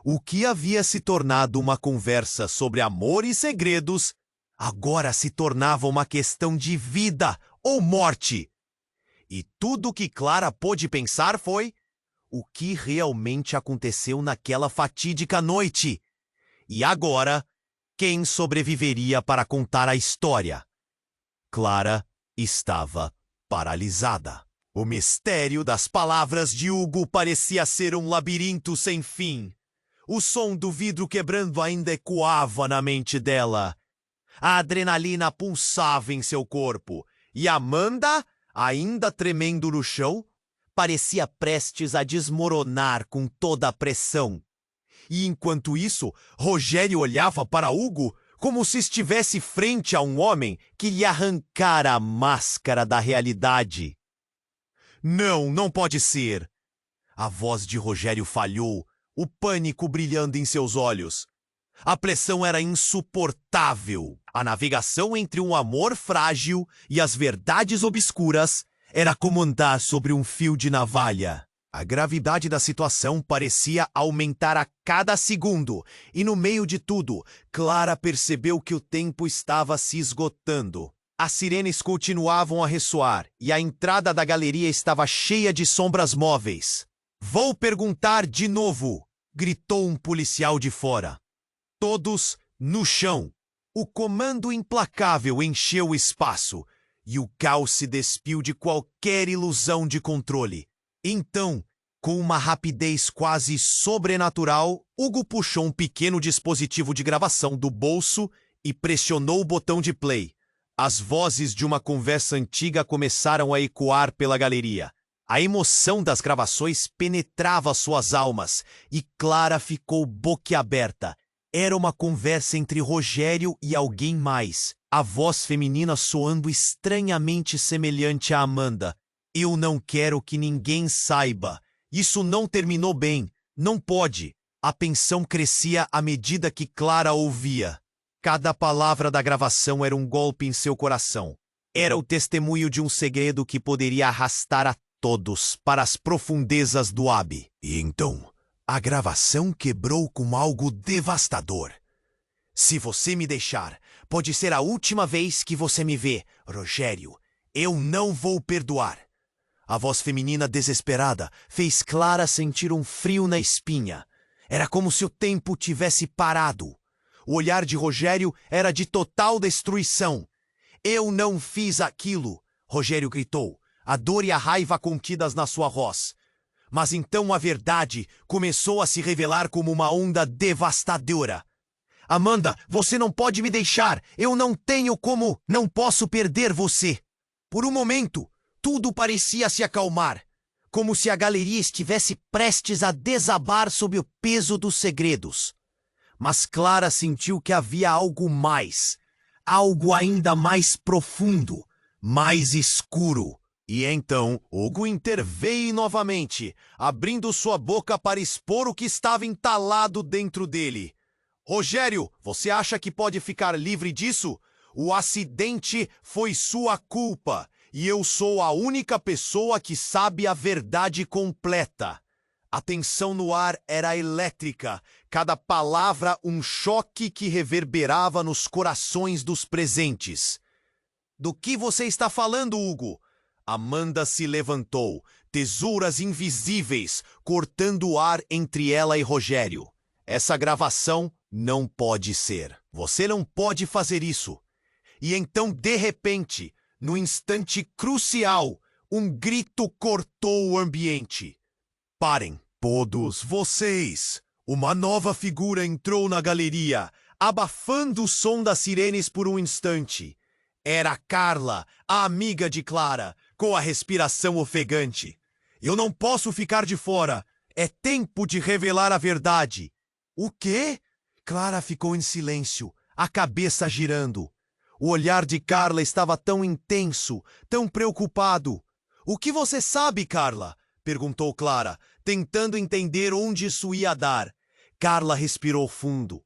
O que havia se tornado uma conversa sobre amor e segredos agora se tornava uma questão de vida ou morte. E tudo o que Clara pôde pensar foi o que realmente aconteceu naquela fatídica noite. E agora, quem sobreviveria para contar a história? Clara estava paralisada. O mistério das palavras de Hugo parecia ser um labirinto sem fim. O som do vidro quebrando ainda ecoava na mente dela. A adrenalina pulsava em seu corpo, e Amanda, ainda tremendo no chão, parecia prestes a desmoronar com toda a pressão. E enquanto isso, Rogério olhava para Hugo como se estivesse frente a um homem que lhe arrancara a máscara da realidade. Não, não pode ser! A voz de Rogério falhou, o pânico brilhando em seus olhos. A pressão era insuportável. A navegação entre um amor frágil e as verdades obscuras era como andar sobre um fio de navalha. A gravidade da situação parecia aumentar a cada segundo, e no meio de tudo, Clara percebeu que o tempo estava se esgotando. As sirenes continuavam a ressoar, e a entrada da galeria estava cheia de sombras móveis. "Vou perguntar de novo!" gritou um policial de fora. Todos no chão. O comando implacável encheu o espaço, e o caos se despiu de qualquer ilusão de controle. Então, com uma rapidez quase sobrenatural, Hugo puxou um pequeno dispositivo de gravação do bolso e pressionou o botão de play. As vozes de uma conversa antiga começaram a ecoar pela galeria. A emoção das gravações penetrava suas almas e Clara ficou boquiaberta. Era uma conversa entre Rogério e alguém mais. A voz feminina soando estranhamente semelhante a Amanda. "Eu não quero que ninguém saiba. Isso não terminou bem. Não pode." A tensão crescia à medida que Clara ouvia. Cada palavra da gravação era um golpe em seu coração. Era o testemunho de um segredo que poderia arrastar a todos para as profundezas do Ab. E então, a gravação quebrou com algo devastador. "Se você me deixar, pode ser a última vez que você me vê, Rogério. Eu não vou perdoar." A voz feminina desesperada fez Clara sentir um frio na espinha. Era como se o tempo tivesse parado. O olhar de Rogério era de total destruição. "Eu não fiz aquilo!" Rogério gritou, a dor e a raiva contidas na sua voz. Mas então a verdade começou a se revelar como uma onda devastadora. "Amanda, você não pode me deixar! Eu não tenho como! Não posso perder você!" Por um momento, tudo parecia se acalmar, como se a galeria estivesse prestes a desabar sob o peso dos segredos. Mas Clara sentiu que havia algo mais, algo ainda mais profundo, mais escuro. E então, Hugo interveio novamente, abrindo sua boca para expor o que estava entalado dentro dele. "Rogério, você acha que pode ficar livre disso? O acidente foi sua culpa, e eu sou a única pessoa que sabe a verdade completa." A tensão no ar era elétrica, cada palavra um choque que reverberava nos corações dos presentes. "Do que você está falando, Hugo?" Amanda se levantou, tesouras invisíveis cortando o ar entre ela e Rogério. "Essa gravação não pode ser. Você não pode fazer isso." E então, de repente, no instante crucial, um grito cortou o ambiente. "Parem, todos vocês!" Uma nova figura entrou na galeria, abafando o som das sirenes por um instante. Era Carla, a amiga de Clara, com a respiração ofegante. "Eu não posso ficar de fora. É tempo de revelar a verdade." "O quê?" Clara ficou em silêncio, a cabeça girando. O olhar de Carla estava tão intenso, tão preocupado. "O que você sabe, Carla?" perguntou Clara, tentando entender onde isso ia dar. Carla respirou fundo.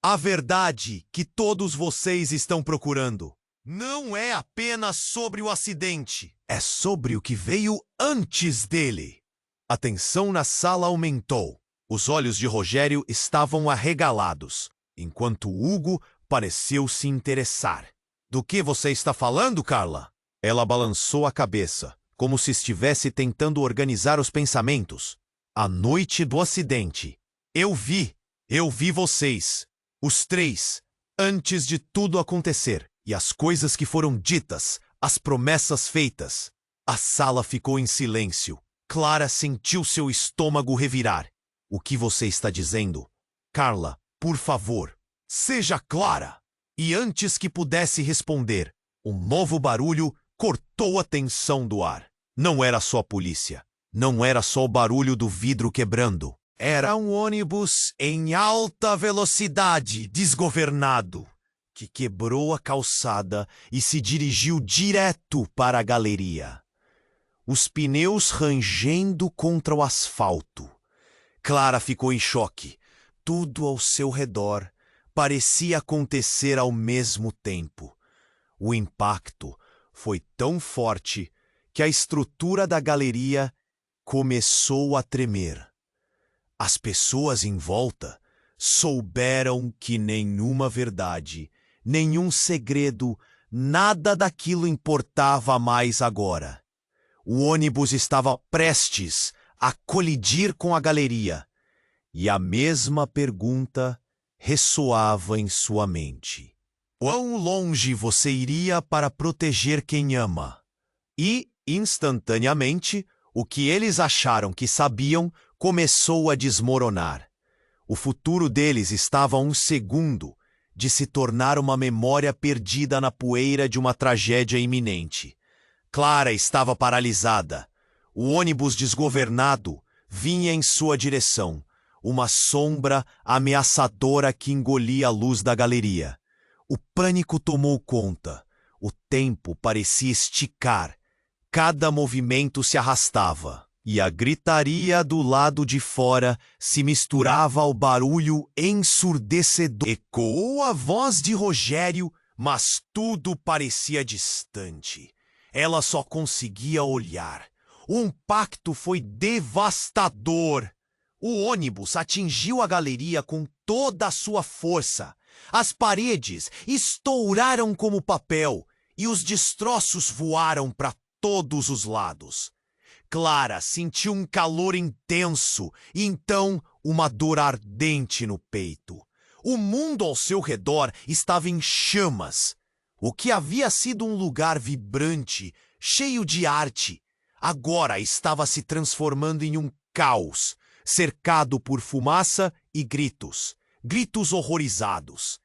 "A verdade que todos vocês estão procurando não é apenas sobre o acidente. É sobre o que veio antes dele." A tensão na sala aumentou. Os olhos de Rogério estavam arregalados, enquanto Hugo pareceu se interessar. "Do que você está falando, Carla?" Ela balançou a cabeça, como se estivesse tentando organizar os pensamentos. "A noite do acidente. Eu vi vocês, os três, antes de tudo acontecer. E as coisas que foram ditas, as promessas feitas." A sala ficou em silêncio. Clara sentiu seu estômago revirar. "O que você está dizendo?" "Carla, por favor, seja clara." E antes que pudesse responder, um novo barulho cortou a tensão do ar. Não era só a polícia. Não era só o barulho do vidro quebrando. Era um ônibus em alta velocidade, desgovernado, que quebrou a calçada e se dirigiu direto para a galeria. Os pneus rangendo contra o asfalto. Clara ficou em choque. Tudo ao seu redor parecia acontecer ao mesmo tempo. O impacto foi tão forte que a estrutura da galeria começou a tremer. As pessoas em volta souberam que nenhuma verdade, nenhum segredo, nada daquilo importava mais agora. O ônibus estava prestes a colidir com a galeria, e a mesma pergunta ressoava em sua mente. Quão longe você iria para proteger quem ama? E, instantaneamente, o que eles acharam que sabiam começou a desmoronar. O futuro deles estava a um segundo de se tornar uma memória perdida na poeira de uma tragédia iminente. Clara estava paralisada. O ônibus desgovernado vinha em sua direção, uma sombra ameaçadora que engolia a luz da galeria. O pânico tomou conta. O tempo parecia esticar. Cada movimento se arrastava, e a gritaria do lado de fora se misturava ao barulho ensurdecedor. Ecoou a voz de Rogério, mas tudo parecia distante. Ela só conseguia olhar. O impacto foi devastador. O ônibus atingiu a galeria com toda a sua força. As paredes estouraram como papel e os destroços voaram para todos os lados. Clara sentiu um calor intenso e então uma dor ardente no peito. O mundo ao seu redor estava em chamas. O que havia sido um lugar vibrante, cheio de arte, agora estava se transformando em um caos, cercado por fumaça e gritos. Gritos horrorizados.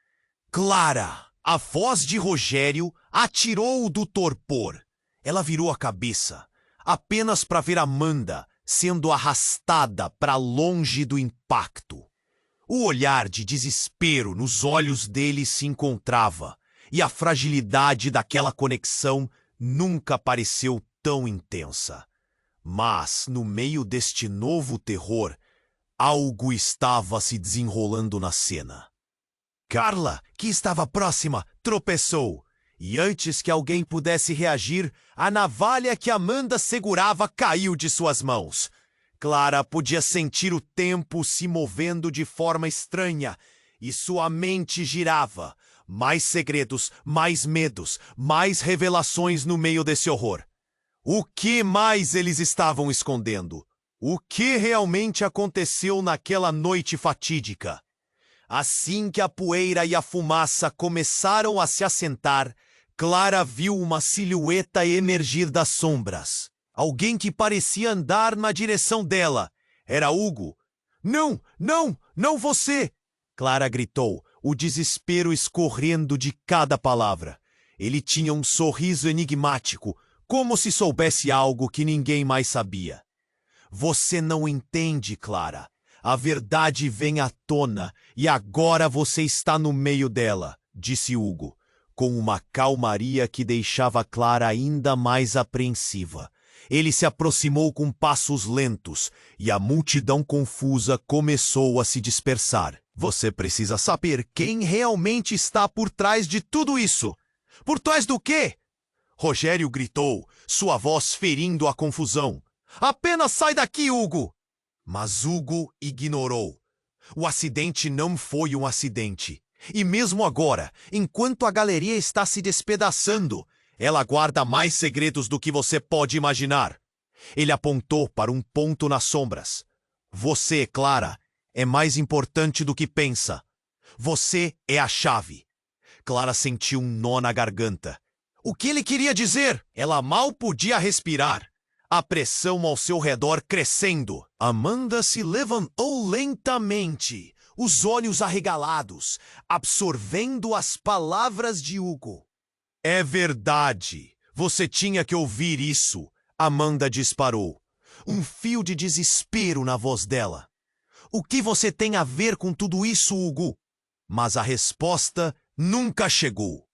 Clara! A voz de Rogério atirou-o do torpor. Ela virou a cabeça, apenas para ver Amanda sendo arrastada para longe do impacto. O olhar de desespero nos olhos dele se encontrava, e a fragilidade daquela conexão nunca pareceu tão intensa. Mas, no meio deste novo terror, algo estava se desenrolando na cena. Carla, que estava próxima, tropeçou. E antes que alguém pudesse reagir, a navalha que Amanda segurava caiu de suas mãos. Clara podia sentir o tempo se movendo de forma estranha, e sua mente girava. Mais segredos, mais medos, mais revelações no meio desse horror. O que mais eles estavam escondendo? O que realmente aconteceu naquela noite fatídica? Assim que a poeira e a fumaça começaram a se assentar, Clara viu uma silhueta emergir das sombras. Alguém que parecia andar na direção dela. Era Hugo. Não, não, não você! Clara gritou, o desespero escorrendo de cada palavra. Ele tinha um sorriso enigmático, como se soubesse algo que ninguém mais sabia. Você não entende, Clara. A verdade vem à tona e agora você está no meio dela, disse Hugo, com uma calmaria que deixava Clara ainda mais apreensiva. Ele se aproximou com passos lentos e a multidão confusa começou a se dispersar. Você precisa saber quem realmente está por trás de tudo isso. Por trás do quê? Rogério gritou, sua voz ferindo a confusão. Apenas sai daqui, Hugo! Mas Hugo ignorou. O acidente não foi um acidente. E mesmo agora, enquanto a galeria está se despedaçando, ela guarda mais segredos do que você pode imaginar. Ele apontou para um ponto nas sombras. Você, Clara, é mais importante do que pensa. Você é a chave. Clara sentiu um nó na garganta. O que ele queria dizer? Ela mal podia respirar. A pressão ao seu redor crescendo. Amanda se levantou lentamente, os olhos arregalados, absorvendo as palavras de Hugo. É verdade. Você tinha que ouvir isso. Amanda disparou. Um fio de desespero na voz dela. O que você tem a ver com tudo isso, Hugo? Mas a resposta nunca chegou.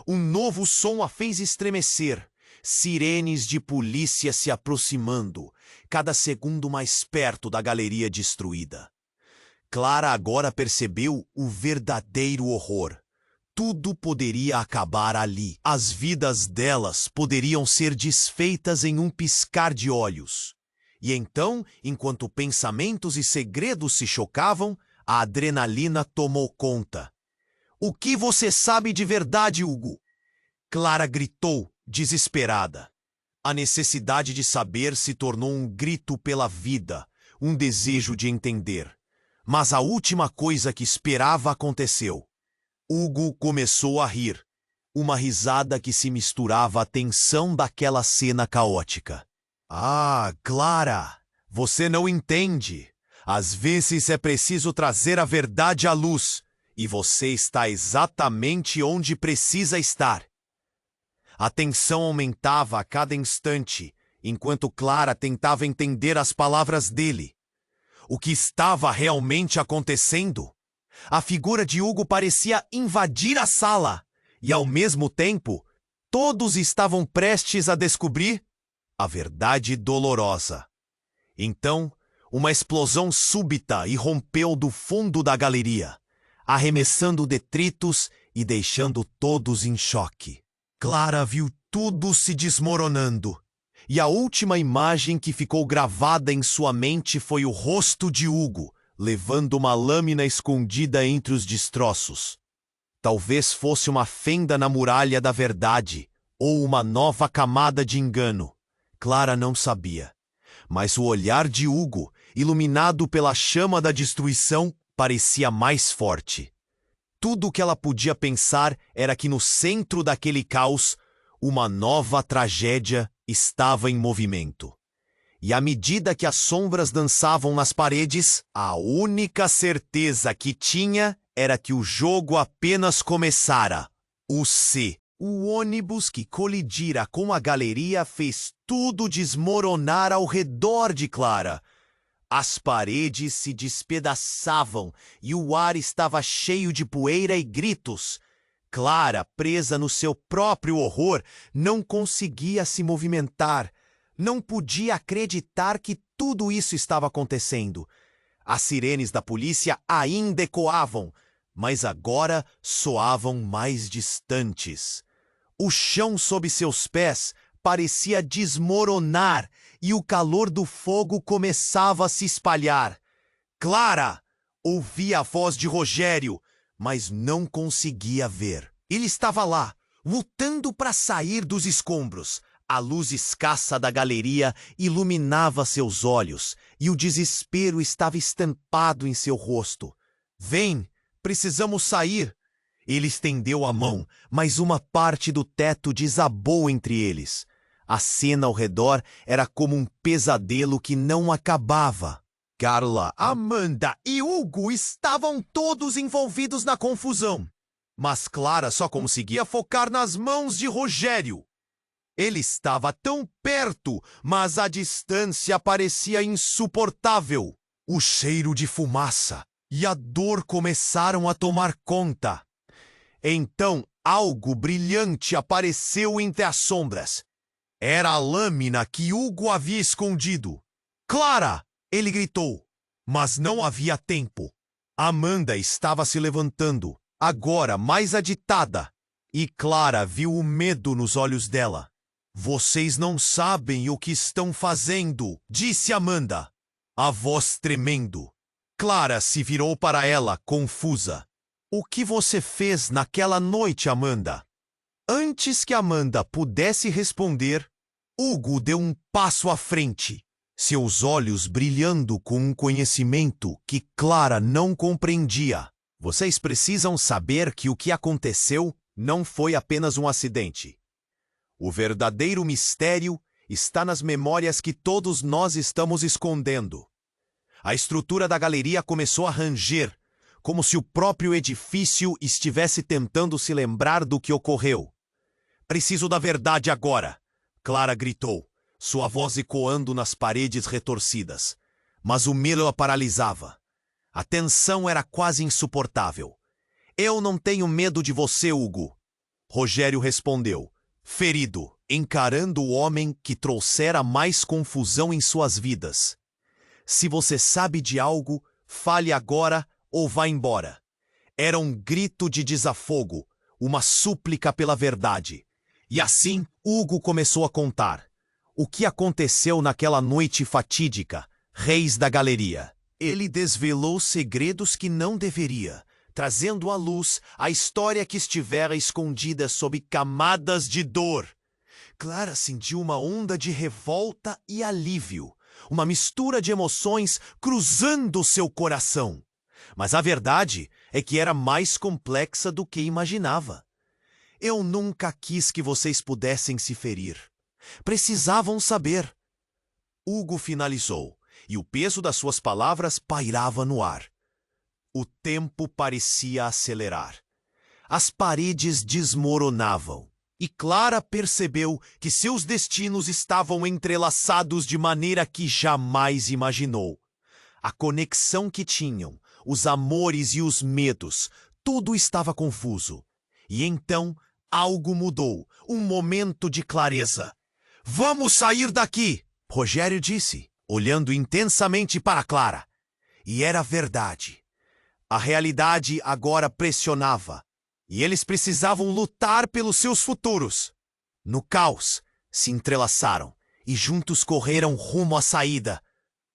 Um novo som a fez estremecer. Sirenes de polícia se aproximando, cada segundo mais perto da galeria destruída. Clara agora percebeu o verdadeiro horror. Tudo poderia acabar ali. As vidas delas poderiam ser desfeitas em um piscar de olhos. E então, enquanto pensamentos e segredos se chocavam, a adrenalina tomou conta. O que você sabe de verdade, Hugo? Clara gritou, desesperada. A necessidade de saber se tornou um grito pela vida, um desejo de entender. Mas a última coisa que esperava aconteceu. Hugo começou a rir, uma risada que se misturava à tensão daquela cena caótica. Ah, Clara, você não entende. Às vezes é preciso trazer a verdade à luz, e você está exatamente onde precisa estar. A tensão aumentava a cada instante, enquanto Clara tentava entender as palavras dele. O que estava realmente acontecendo? A figura de Hugo parecia invadir a sala, e ao mesmo tempo, todos estavam prestes a descobrir a verdade dolorosa. Então, uma explosão súbita irrompeu do fundo da galeria, arremessando detritos e deixando todos em choque. Clara viu tudo se desmoronando, e a última imagem que ficou gravada em sua mente foi o rosto de Hugo, levando uma lâmina escondida entre os destroços. Talvez fosse uma fenda na muralha da verdade, ou uma nova camada de engano. Clara não sabia. Mas o olhar de Hugo, iluminado pela chama da destruição, parecia mais forte. Tudo o que ela podia pensar era que no centro daquele caos, uma nova tragédia estava em movimento. E à medida que as sombras dançavam nas paredes, a única certeza que tinha era que o jogo apenas começara. O ônibus que colidira com a galeria fez tudo desmoronar ao redor de Clara. As paredes se despedaçavam e o ar estava cheio de poeira e gritos. Clara, presa no seu próprio horror, não conseguia se movimentar. Não podia acreditar que tudo isso estava acontecendo. As sirenes da polícia ainda ecoavam, mas agora soavam mais distantes. O chão sob seus pés parecia desmoronar e o calor do fogo começava a se espalhar. Clara ouvia a voz de Rogério, mas não conseguia ver. Ele estava lá, lutando para sair dos escombros. A luz escassa da galeria iluminava seus olhos e o desespero estava estampado em seu rosto. Vem, precisamos sair. Ele estendeu a mão, mas uma parte do teto desabou entre eles. A cena ao redor era como um pesadelo que não acabava. Carla, Amanda e Hugo estavam todos envolvidos na confusão. Mas Clara só conseguia focar nas mãos de Rogério. Ele estava tão perto, mas a distância parecia insuportável. O cheiro de fumaça e a dor começaram a tomar conta. Então, algo brilhante apareceu entre as sombras. Era a lâmina que Hugo havia escondido. Clara! Ele gritou. Mas não havia tempo. Amanda estava se levantando, agora mais agitada. E Clara viu o medo nos olhos dela. Vocês não sabem o que estão fazendo, disse Amanda, a voz tremendo. Clara se virou para ela, confusa. O que você fez naquela noite, Amanda? Antes que Amanda pudesse responder, Hugo deu um passo à frente, seus olhos brilhando com um conhecimento que Clara não compreendia. Vocês precisam saber que o que aconteceu não foi apenas um acidente. O verdadeiro mistério está nas memórias que todos nós estamos escondendo. A estrutura da galeria começou a ranger, como se o próprio edifício estivesse tentando se lembrar do que ocorreu. Preciso da verdade agora, Clara gritou, sua voz ecoando nas paredes retorcidas. Mas o medo a paralisava. A tensão era quase insuportável. Eu não tenho medo de você, Hugo. Rogério respondeu, ferido, encarando o homem que trouxera mais confusão em suas vidas. Se você sabe de algo, fale agora ou vá embora. Era um grito de desafogo, uma súplica pela verdade. E assim, Hugo começou a contar. o que aconteceu naquela noite fatídica, reis da galeria. Ele desvelou segredos que não deveria, trazendo à luz a história que estivera escondida sob camadas de dor. Clara sentiu uma onda de revolta e alívio, uma mistura de emoções cruzando seu coração. Mas a verdade é que era mais complexa do que imaginava. Eu nunca quis que vocês pudessem se ferir. Precisavam saber. Hugo finalizou, e o peso das suas palavras pairava no ar. O tempo parecia acelerar. As paredes desmoronavam, e Clara percebeu que seus destinos estavam entrelaçados de maneira que jamais imaginou. A conexão que tinham, os amores e os medos, tudo estava confuso. E então algo mudou, um momento de clareza. "Vamos sair daqui!" Rogério disse, olhando intensamente para Clara. E era verdade. A realidade agora pressionava, e eles precisavam lutar pelos seus futuros. No caos, se entrelaçaram e juntos correram rumo à saída,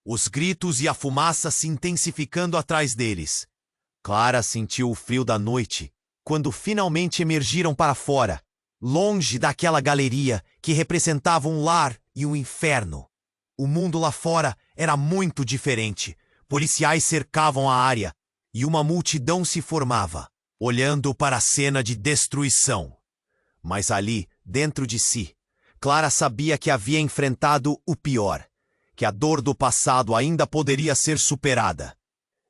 os gritos e a fumaça se intensificando atrás deles. Clara sentiu o frio da noite quando finalmente emergiram para fora, longe daquela galeria que representava um lar e um inferno. O mundo lá fora era muito diferente. Policiais cercavam a área e uma multidão se formava, olhando para a cena de destruição. Mas ali, dentro de si, Clara sabia que havia enfrentado o pior, que a dor do passado ainda poderia ser superada.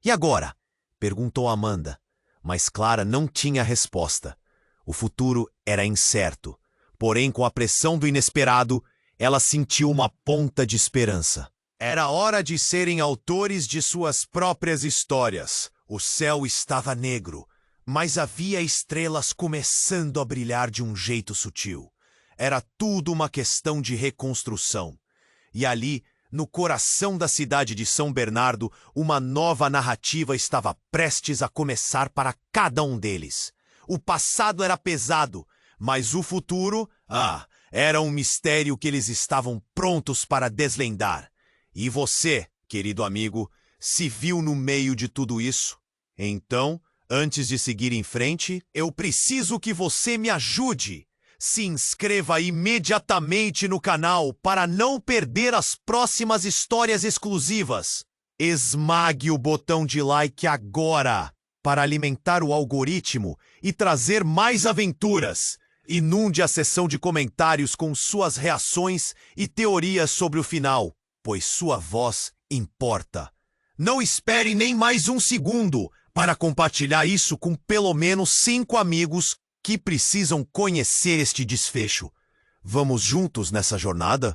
"E agora?" perguntou Amanda, mas Clara não tinha resposta. O futuro era incerto, porém com a pressão do inesperado, ela sentiu uma ponta de esperança. Era hora de serem autores de suas próprias histórias. O céu estava negro, mas havia estrelas começando a brilhar de um jeito sutil. Era tudo uma questão de reconstrução. E ali, no coração da cidade de São Bernardo, uma nova narrativa estava prestes a começar para cada um deles. O passado era pesado, mas o futuro, era um mistério que eles estavam prontos para desvendar. E você, querido amigo, se viu no meio de tudo isso? Então, antes de seguir em frente, eu preciso que você me ajude. Se inscreva imediatamente no canal para não perder as próximas histórias exclusivas. Esmague o botão de like agora para alimentar o algoritmo e trazer mais aventuras. Inunde a seção de comentários com suas reações e teorias sobre o final, pois sua voz importa. Não espere nem mais um segundo para compartilhar isso com pelo menos 5 amigos que precisam conhecer este desfecho. Vamos juntos nessa jornada?